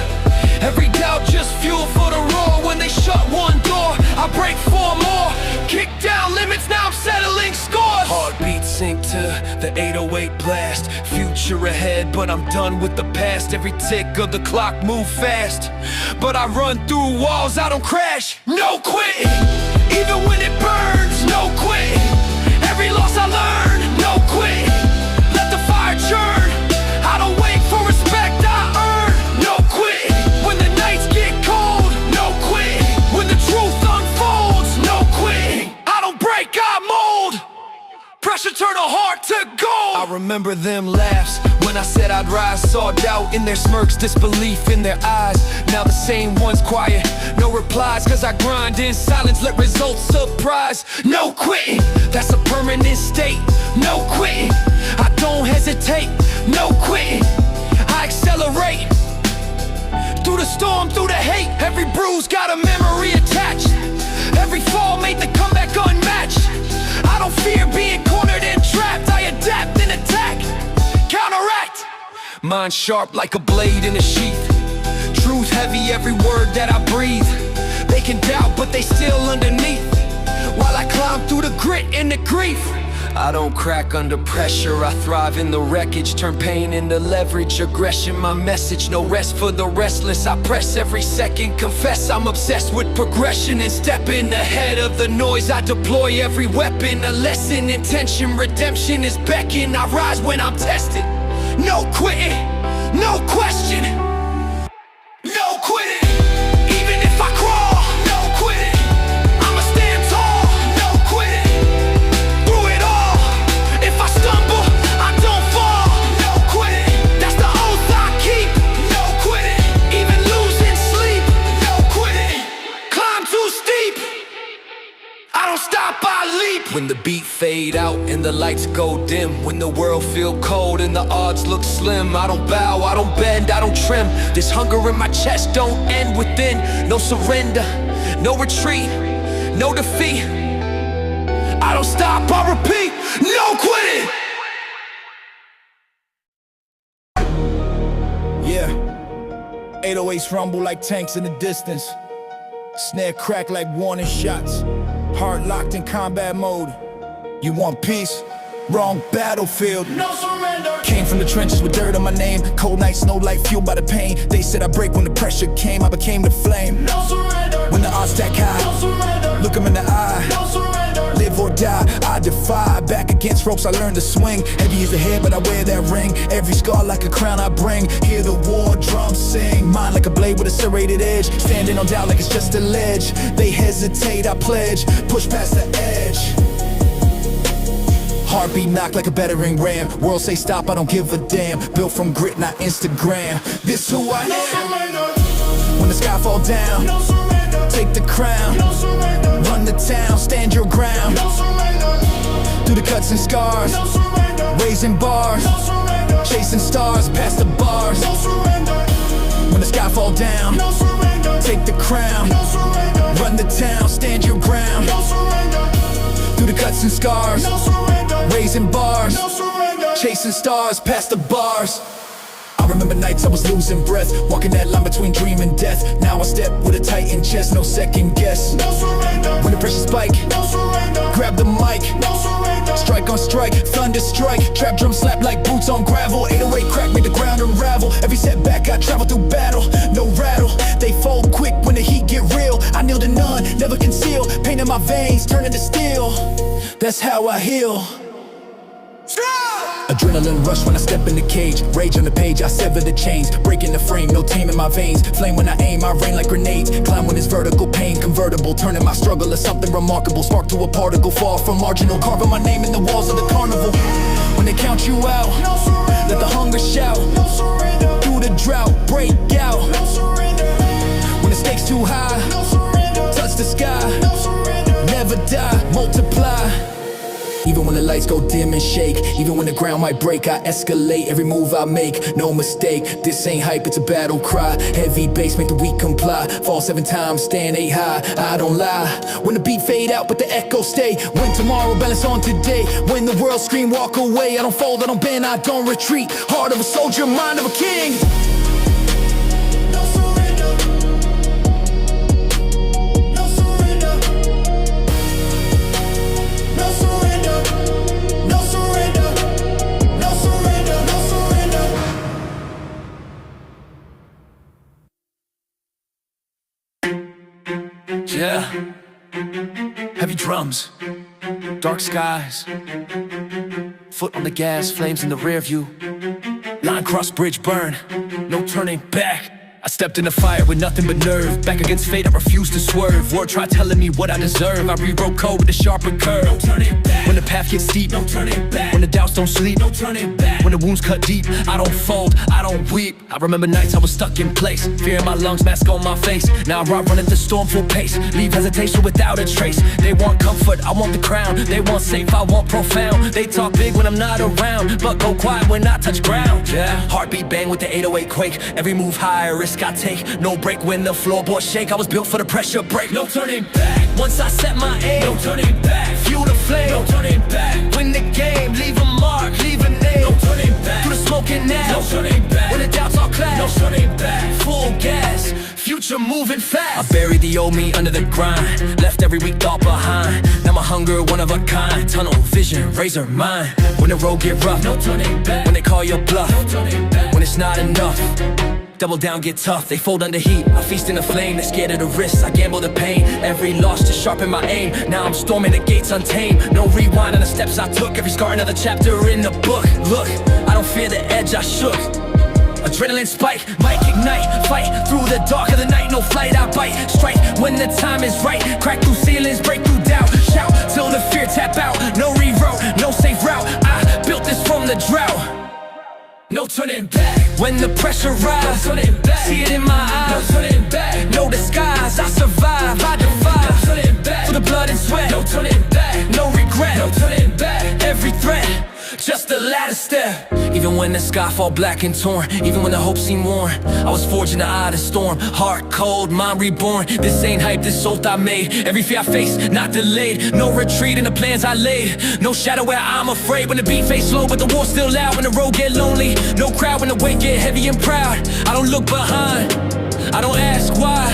Every doubt just fuel for the roar. When they shut one door, I break four more. Kick down limits, now I'm settling scores. Heartbeat sync to the 808 blast. Future ahead, but I'm done with the past. Every tick of the clock move fast, but I run through walls, I don't crash. No quitting, even when it burns. No quitting, every loss I learn. No quitting, let the fire churn. I don't wait for respect, I earn. No quitting, when the nights get cold. No quitting, when the truth unfolds. No quitting, I don't break, I mold. Pressure turn a heart to gold. I remember them laughs when I said I'd rise. Saw doubt in their smirks, disbelief in their eyes. Now the same one's quiet, no replies. Cause I grind in silence, let results surprise. No quitting, that's a permanent state. No quitting, I don't hesitate. No quitting, I accelerate. Through the storm, through the hate. Every bruise got a memory attached. Every fall made the comeback unmatched. I don't fear being cornered and trapped. I adapt and attack, counteract. Mind sharp like a blade in a sheath. Truth heavy, every word that I breathe. They can doubt, but they still underneath. While I climb through the grit and the grief. I don't crack under pressure, I thrive in the wreckage. Turn pain into leverage, aggression my message. No rest for the restless, I press every second. Confess I'm obsessed with progression and stepping ahead of the noise. I deploy every weapon, a lesson, intention, redemption is beckon. I rise when I'm tested. No quitting, no question. No quitting, even if I crawl. No quitting, I'ma stand tall. No quitting, through it all. If I stumble, I don't fall. No quitting, that's the oath I keep. No quitting, even losing sleep. No quitting, climb too steep. I don't stop, I leap. When the beat fade out and the lights go dim. When the world feel cold and the odds look slim. I don't bow, I don't bend, I don't trim. This hunger in my chest don't end within. No surrender, no retreat. no defeat. I don't stop, I repeat, no quitting. Yeah, 808s rumble like tanks in the distance. Snare crack like warning shots. Heart locked in combat mode. You want peace? Wrong battlefield. No surrender. Came from the trenches with dirt on my name. Cold nights, no light, fueled by the pain. They said I break when the pressure came. I became the flame. No surrender. When the odds stack high, no surrender. Look 'em in the eye. No surrender. Live or die, I defy. Back against ropes, I learned to swing. Heavy is the head, but I wear that ring. Every scar like a crown I bring. Hear the war drums sing. Mine like a blade with a serrated edge. Standing on doubt like it's just a ledge. They hesitate, I pledge. Push past the edge. Heartbeat knocked like a battering ram. World say stop, I don't give a damn. Built from grit, not Instagram. This who I am. When the sky fall down, no surrender. Take the crown, no surrender. Run the town, stand your ground, no surrender. Through the cuts and scars, no surrender. Raising bars, no surrender. Chasing stars, past the bars, no surrender. When the sky fall down, no surrender. Take the crown, no surrender. Run the town, stand your ground, no surrender. Through the cuts and scars, no surrender. Raising bars, no surrender. Chasing stars, past the bars. I remember nights I was losing breath, walking that line between dream and death. Now I step with a tightened chest, no second guess. No surrender. When the pressure spike, no surrender. Grab the mic, no surrender. Strike on strike, thunder strike. Trap drum slap like boots on gravel. 808 crack made the ground unravel. Every setback I travel through battle, no rattle. They fold quick when the heat get real. I kneel to none, never conceal. Pain in my veins, turning to steel. That's how I heal. Adrenaline rush when I step in the cage. Rage on the page, I sever the chains. Breaking the frame, no tame in my veins. Flame when I aim, I rain like grenades. Climb when it's vertical, pain convertible. Turning my struggle to something remarkable. Spark to a particle, fall from marginal. Carving my name in the walls of the carnival. When they count you out, no surrender. Let the hunger shout, no surrender. Through the drought, break out, no surrender. When the stakes too high, no surrender. Touch the sky, no surrender. Never die, multiply. Even when the lights go dim and shake, even when the ground might break, I escalate every move I make, no mistake. This ain't hype, it's a battle cry. Heavy bass make the weak comply. Fall 7 times, stand 8 high, I don't lie. When the beat fade out, but the echo stay. When tomorrow balance on today. When the world scream, walk away. I don't fold, I don't bend, I don't retreat. Heart of a soldier, mind of a king. Yeah, heavy drums, dark skies, foot on the gas, flames in the rear view. Line cross, bridge burn, no turning back. I stepped in the fire with nothing but nerve. Back against fate, I refuse to swerve. Word try telling me what I deserve. I rewrote code with a sharper curve. No turning back. When the path gets steep, no turning back. When the doubts don't sleep, no turning back. When the wounds cut deep, I don't fold, I don't weep. I remember nights I was stuck in place. Fear in my lungs, mask on my face. Now I run at the storm full pace. Leave hesitation without a trace. They want comfort, I want the crown. They want safe, I want profound. They talk big when I'm not around, but go quiet when I touch ground. Yeah, heartbeat bang with the 808 quake. Every move higher, risk I take. No break when the floorboards shake. I was built for the pressure break. No turning back. Once I set my aim, no turning back. Fuel the flame, no turning back. Win the game, leave a mark, leave a name. No turning back. Through the smoke and now, no turning back. When the doubts all clash, no turning back. Full gas, future moving fast. I buried the old me under the grind. Left every weak thought behind. Now my hunger one of a kind. Tunnel vision, razor mind. When the road get rough, no turning back. When they call your bluff, no turning back. When it's not enough, double down, get tough, they fold under heat. I feast in the flame, they're scared of the risks. I gamble the pain, every loss to sharpen my aim. Now I'm storming the gates untamed. No rewind on the steps I took. Every scar another chapter in the book. Look, I don't fear the edge, I shook. Adrenaline spike, might ignite. Fight through the dark of the night, no flight, I bite. Strike when the time is right. Crack through ceilings, break through doubt. Shout till the fear tap out. No rewrote, no safe route. I built this from the drought. No turning back. When the pressure rises, no turning back. See it in my eyes, no turning back. No disguise, I survive, I defy. No turning back. For the blood and sweat, no turning back. No regret, no turning back. Every threat just a ladder step. Even when the sky fall black and torn, even when the hope seemed worn, I was forged in the eye of the storm. Heart cold, mind reborn. This ain't hype, this oath I made. Every fear I face, not delayed. No retreat in the plans I laid. No shadow where I'm afraid. When the beat fades slow, but the war's still loud. When the road get lonely, no crowd. When the weight get heavy and proud, I don't look behind, I don't ask why,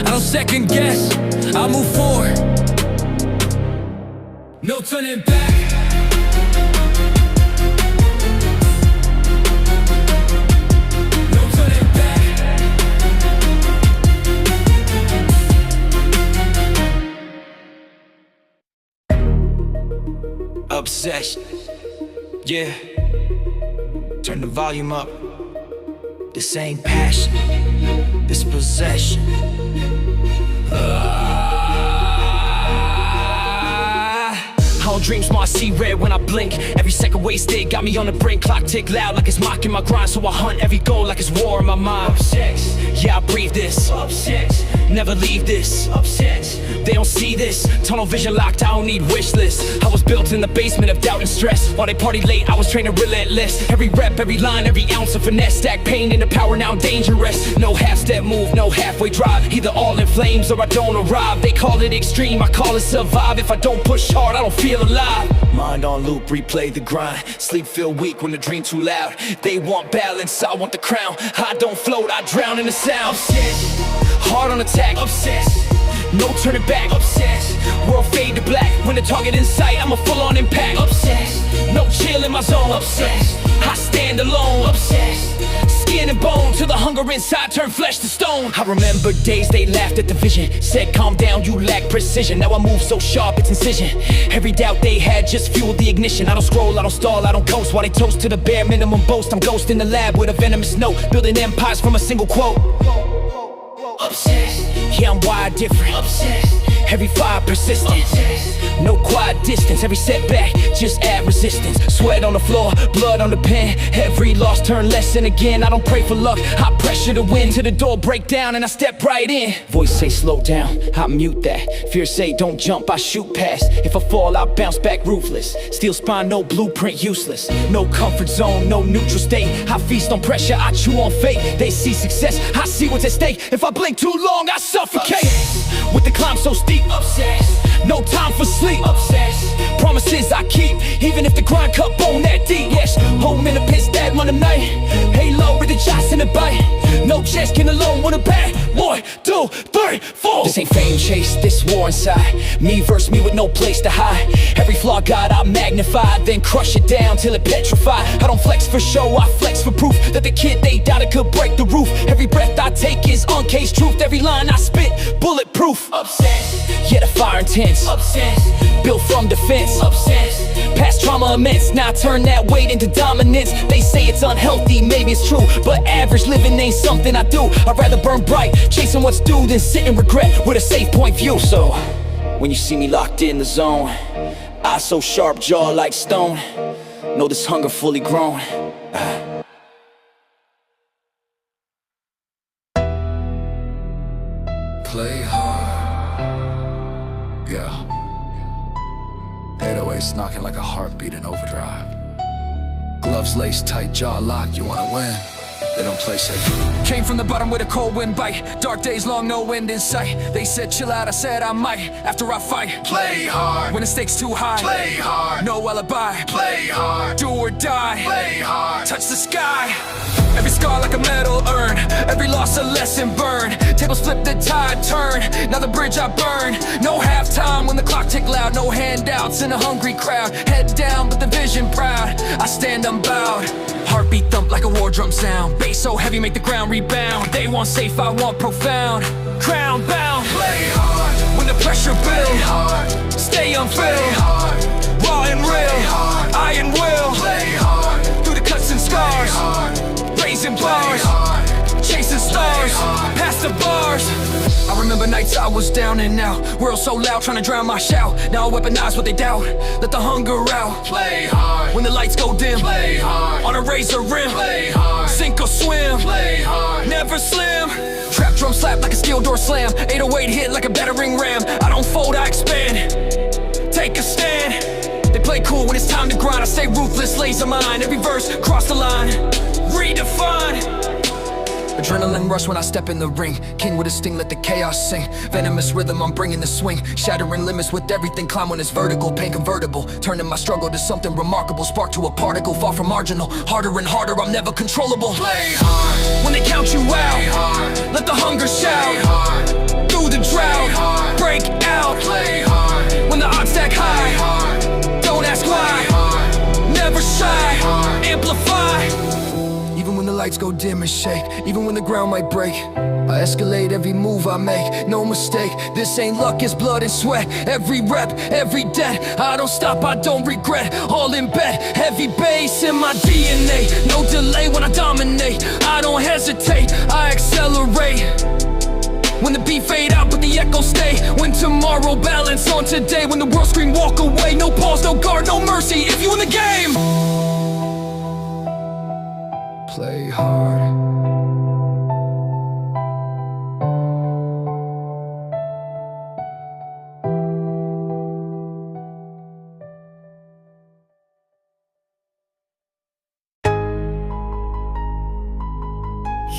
I don't second guess, I move forward. No turning back. Obsession, yeah. Turn the volume up. This ain't passion, this possession. All dreams, I see red when I blink. Every second wasted, got me on the brink. Clock tick loud like it's mocking my grind. So I hunt every goal like it's war in my mind. Obsessed, yeah I breathe this. Obsessed, never leave this. Obsessed, they don't see this. Tunnel vision locked, I don't need wish lists. I was built in the basement of doubt and stress. While they party late, I was training relentless. Every rep, every line, every ounce of finesse. Stack pain into power, now I'm dangerous. No half-step move, no halfway drive. Either all in flames or I don't arrive. They call it extreme, I call it survive. If I don't push hard, I don't feel alive. Mind on loop, replay the grind. Sleep feel weak when the dream too loud. They want balance, I want the crown. I don't float, I drown in the sound. Obsessed, heart on attack. Obsessed, no turning back. Obsessed, world fade to black. When the target in sight, I'm a full-on impact. Obsessed, no chill in my zone. Obsessed, I stand alone. Obsessed, skin and bone till the hunger inside turn flesh to stone. I remember days they laughed at the vision, said calm down, you lack precision. Now I move so sharp, it's incision. Every doubt they had just fueled the ignition. I don't scroll, I don't stall, I don't coast. While they toast to the bare minimum boast, I'm ghost in the lab with a venomous note, building empires from a single quote. Obsessed, yeah I'm wired different. Obsessed, every fire persistent. Obsessed, no quiet distance. Every setback, just add resistance. Sweat on the floor, blood on the pen. Every loss turn lesson again. I don't pray for luck, I pressure to win. Till the door break down and I step right in. Voice say slow down, I mute that. Fear say don't jump, I shoot past. If I fall, I bounce back ruthless. Steel spine, no blueprint, useless. No comfort zone, no neutral state. I feast on pressure, I chew on fate. They see success, I see what's at stake. If I blink too long, I suffocate. Obsessed, with the climb so steep. Obsessed, no time for sleep. Obsessed, promises I keep, even if the grind cut bone that deep. Yes, home in the pits that run the night. Halo with the shots in the bite. No chest can alone want a bad. 1, 2, 3, 4. This ain't fame chase, this war inside. Me versus me with no place to hide. Every flaw God I magnify, then crush it down till it petrify. I don't flex for show, I flex for proof that the kid they doubted could break the roof. Every breath I take is uncaged truth. Every line I spit, bulletproof. Obsessed, yeah the fire intense. Obsessed, built from defense. Obsessed, past trauma immense. Now I turn that weight into dominance. They say it's unhealthy, maybe it's true, but average living ain't something I do. I'd rather burn bright, chasing what's due, than sit in regret with a safe point view. So, when you see me locked in the zone, eyes so sharp, jaw like stone, know this hunger fully grown. Play hard. Yeah. 808's knocking like a heartbeat in overdrive. Gloves laced tight, jaw locked, you wanna win? They don't play safe. Came from the bottom with a cold wind bite. Dark days long, no end in sight. They said chill out, I said I might. After I fight, Play hard, when the stakes too high, play hard, no alibi. play hard, Do or die, play hard. touch the sky. Every scar like a metal urn, every loss a lesson burned. Tables flip, the tide turn, now the bridge I burn. No halftime when the clock tick loud, no handouts in a hungry crowd. Head down but the vision proud, I stand unbowed. Heartbeat thump like a war drum sound, bass so heavy make the ground rebound. They want safe, I want profound, crown bound. Play hard, When the pressure play builds, hard, stay play unfilled. hard, Raw and real, hard. iron will. play hard, Through the cuts and scars, hard, raising play bars, hard, chasing stars, past the bars. I remember nights I was down and out, world so loud trying to drown my shout. Now I weaponize what they doubt, let the hunger out. play hard, When the lights go dim, play hard, on a razor rim, play hard, sink or swim, play hard. never slim. Trap drum slap like a steel door slam, 808 hit like a battering ram. I don't fold, I expand, take a stand. They play cool when it's time to grind. I stay ruthless, laser mind. Every verse, cross the line, redefine. Adrenaline rush when I step in the ring. King with a sting, let the chaos sing. Venomous rhythm, I'm bringing the swing. Shattering limits with everything, climb when it's vertical. Pain convertible, turning my struggle to something remarkable. Spark to a particle, far from marginal. Harder and harder, I'm never controllable. Play hard when they count you out. Let the hunger shout. Through the drought, break out. Play hard when the odds stack high. Don't ask why, never shy. Amplify. Even when the lights go dim and shake, even when the ground might break, I escalate every move I make, no mistake. This ain't luck, it's blood and sweat. Every rep, every debt, I don't stop, I don't regret. All in bed, heavy bass in my DNA. No delay when I dominate, I don't hesitate, I accelerate. When the beat fade out but the echo stay. When tomorrow balance on today. When the world scream walk away. No pause, no guard, no mercy if you in the game. Play hard.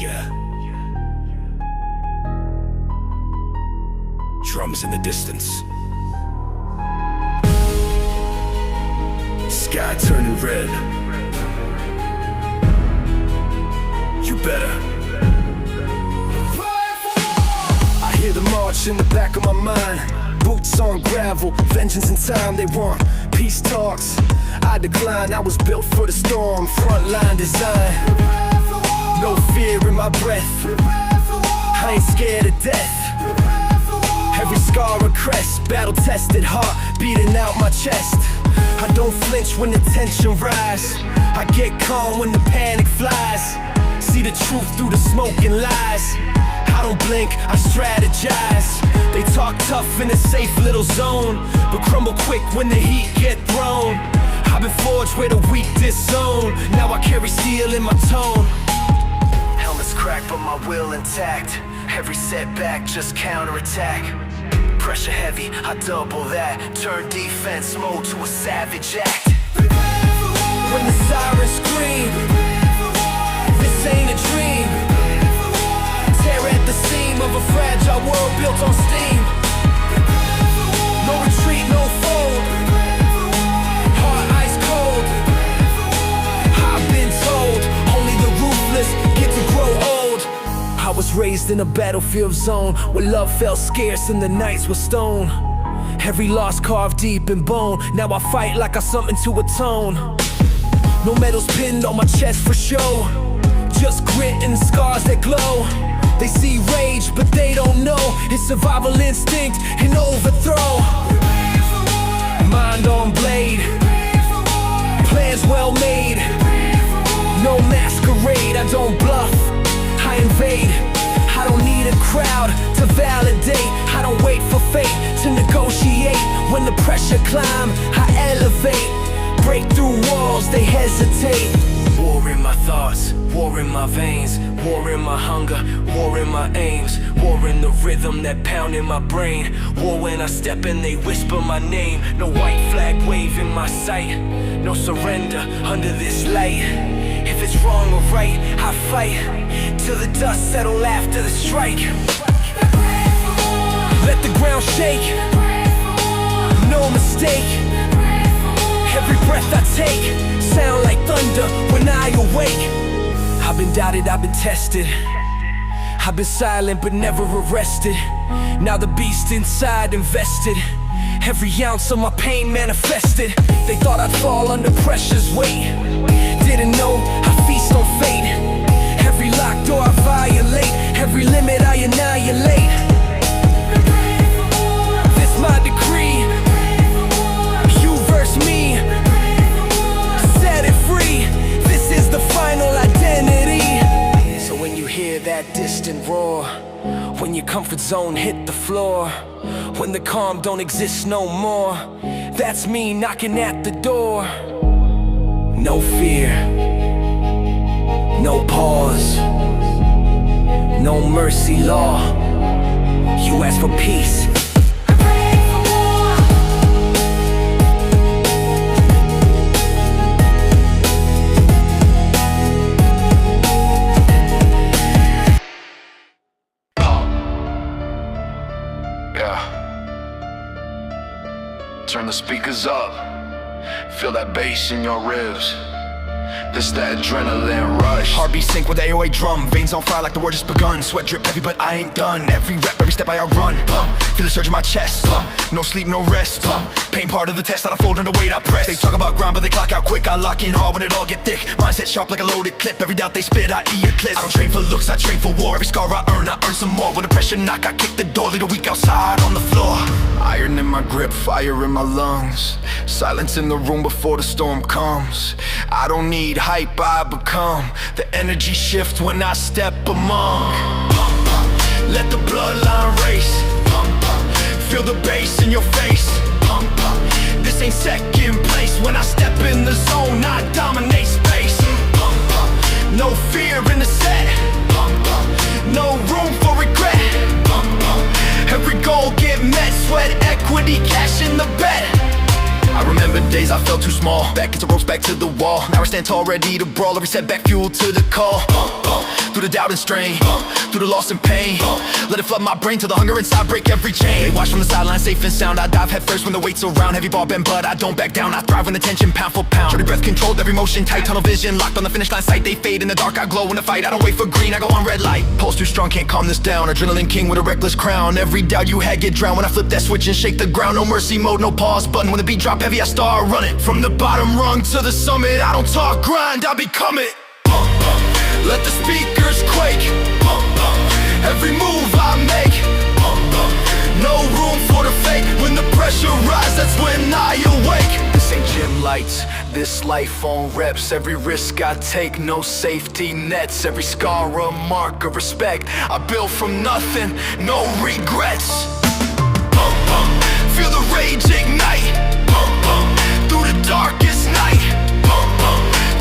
Yeah. Drums in the distance. Sky turning red. You better. I hear the march in the back of my mind. Boots on gravel, vengeance in time. They want peace talks. I decline, I was built for the storm. Frontline design. No fear in my breath. I ain't scared of death. Every scar a crest, battle-tested heart beating out my chest. I don't flinch when the tension rise. I get calm when the panic flies. See the truth through the smoke and lies. I don't blink, I strategize. They talk tough in a safe little zone, but crumble quick when the heat get thrown. I've been forged where the weak disown. Now I carry steel in my tone. Helmet's cracked but my will intact. Every setback just counterattack. Pressure heavy, I double that. Turn defense mode to a savage act. When the sirens scream, this ain't a dream. Tear at the seam of a fragile world built on steam. No retreat, no fold. Heart ice cold. I've been told only the ruthless get to grow old. I was raised in a battlefield zone where love felt scarce and the nights were stone. Every loss carved deep in bone. Now I fight like I something to atone. No medals pinned on my chest for show, just grit and scars that glow. They see rage but they don't know it's survival instinct and overthrow. Mind on blade, plans well made. No masquerade, I don't bluff, I invade. I don't need a crowd to validate. I don't wait for fate to negotiate. When the pressure climb, I elevate. Break through walls, they hesitate. War in my thoughts, war in my veins. War in my hunger, war in my aims. War in the rhythm that pound in my brain. War when I step and they whisper my name. No white flag wave in my sight. No surrender under this light. If it's wrong or right, I fight till the dust settle after the strike. Let the ground shake, no mistake. Every breath I take, sound like thunder when I awake. I've been doubted, I've been tested. I've been silent but never arrested. Now the beast inside invested. Every ounce of my pain manifested. They thought I'd fall under pressure's weight. Didn't know I feast on fate. Every locked door I violate. Every limit I annihilate. This my decree. You verse me. Set it free. This is the final identity. So when you hear that distant roar, when your comfort zone hit the floor, when the calm don't exist no more, that's me knocking at the door. No fear, no pause, no mercy law. You ask for peace, Yeah. Turn the speakers up. Feel that bass in your ribs. This that adrenaline rush. Heartbeat sync with the 808 drum. Veins on fire like the war just begun. Sweat drip heavy but I ain't done. Every rep, every step I outrun. Feel the surge in my chest. No sleep, no rest. Pain part of the test that I fold under weight I press. They talk about grind but they clock out quick. I lock in hard when it all get thick. Mindset sharp like a loaded clip. Every doubt they spit I eclipse. I don't train for looks, I train for war. Every scar I earn some more. When the pressure knock I kick the door. Leave the weak outside on the floor. Iron in my grip, fire in my lungs. Silence in the room before the storm comes. I don't need hype, I become the energy shift when I step among. Let the bloodline race. Feel the bass in your face. This ain't second place. When I step in the zone, I dominate space. No fear in the set. No room for regret. Every goal get met. Sweat equity, cash in the bet. I remember days I felt too small. Back into ropes, back to the wall. Now I stand tall, ready to brawl. Every setback fuel to the call. Through the doubt and strain, through the loss and pain. Let it flood my brain till the hunger inside break every chain. They watch from the sideline, safe and sound. I dive head first when the weight's around. Heavy ball bend, but I don't back down. I thrive when the tension pound for pound. Shorty breath controlled, every motion tight. Tunnel vision locked on the finish line. Sight they fade in the dark. I glow in the fight. I don't wait for green. I go on red light. Pulse too strong, can't calm this down. Adrenaline king with a reckless crown. Every doubt you had get drowned when I flip that switch and shake the ground. No mercy mode, no pause button. When the beat drop heavy, I start running. From the bottom rung to the summit. I don't talk grind, I become it. Let the speakers quake. Every move I make. No room for the fake. When the pressure rises, that's when I awake. This ain't gym lights, this life on reps. Every risk I take, no safety nets. Every scar a mark of respect. I built from nothing, no regrets. Feel the rage ignite. Through the darkest night.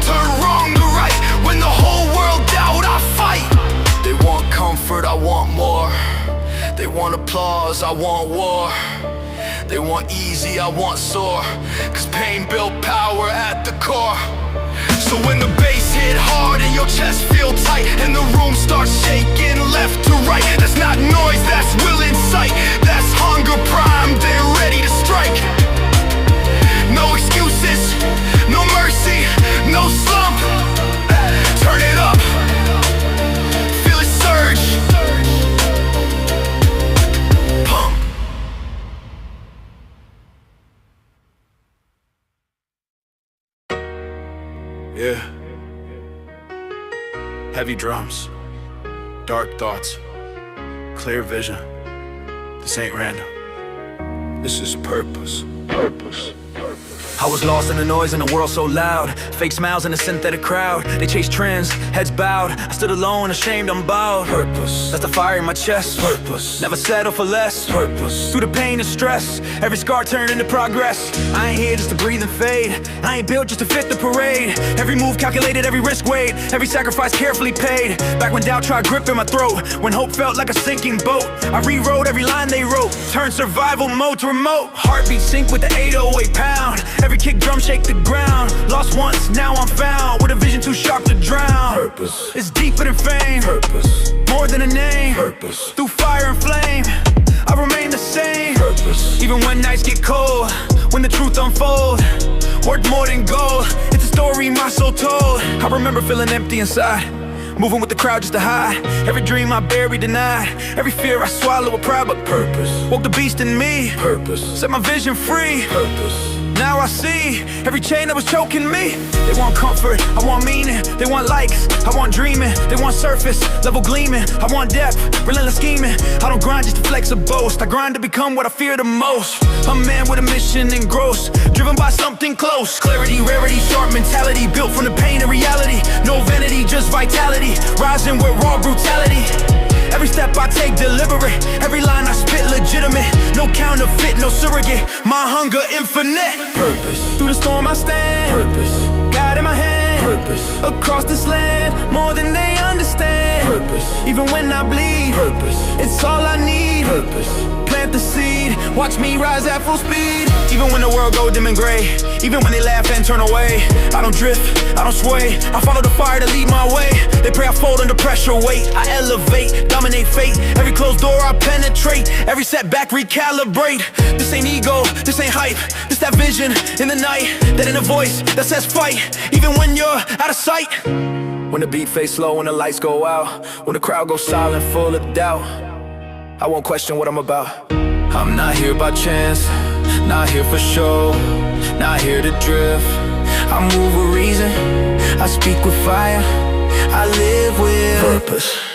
Turn wrong to right. When the whole world doubt, I fight. They want comfort, I want more. They want applause, I want war. They want easy, I want sore. Cause pain built power at the core. So when the bass hit hard and your chest feel tight and the room starts shaking left to right, that's not noise, that's will in sight. That's hunger primed, they're ready to strike. No excuses, no mercy, no slump. Turn it up, feel it surge. Pump. Yeah. Heavy drums, dark thoughts, clear vision. This ain't random. This is purpose. Purpose. I was lost in the noise in a world so loud. Fake smiles in a synthetic crowd. They chase trends, heads bowed. I stood alone, ashamed, I'm bowed. Purpose. That's the fire in my chest. Purpose. Never settle for less. Purpose. Through the pain and stress, every scar turned into progress. I ain't here just to breathe and fade. I ain't built just to fit the parade. Every move calculated, every risk weighed. Every sacrifice carefully paid. Back when doubt tried gripping my throat. When hope felt like a sinking boat. I rewrote every line they wrote. Turned survival mode to remote. Heartbeat sync with the 808 pound. Every kick drum shake the ground. Lost once, now I'm found. With a vision too sharp to drown. Purpose. It's deeper than fame. Purpose. More than a name. Purpose. Through fire and flame, I remain the same. Purpose. Even when nights get cold, when the truth unfolds, worth more than gold. It's a story my soul told. I remember feeling empty inside, moving with the crowd just to hide. Every dream I buried denied. Every fear I swallow with pride. But Purpose. woke the beast in me. Purpose. Set my vision free. Purpose. Now I see every chain that was choking me. They want comfort, I want meaning. They want likes, I want dreaming. They want surface, level gleaming. I want depth, relentless scheming. I don't grind just to flex or boast. I grind to become what I fear the most. A man with a mission engrossed, driven by something close. Clarity, rarity, sharp mentality, built from the pain of reality. No vanity, just vitality, rising with raw brutality. Every step I take deliberate, every line I spit legitimate. No counterfeit, no surrogate, my hunger infinite. Purpose. Through the storm I stand. Purpose. God in my hand. Purpose. Across this land, more than they understand. Purpose. Even when I bleed, Purpose. it's all I need. Purpose. Plant the seed Watch me rise at full speed. Even when the world go dim and gray, even when they laugh and turn away, I don't drift, I don't sway, I follow the fire to lead my way. They pray I fold under pressure, wait, I elevate, dominate fate. Every closed door I penetrate, every setback recalibrate. This ain't ego, this ain't hype, this that vision in the night, that inner voice that says fight, even when you're out of sight. When the beat fades slow, when the lights go out, when the crowd goes silent, full of doubt, I won't question what I'm about. I'm not here by chance, not here for show, not here to drift. I move with reason, I speak with fire, I live with purpose.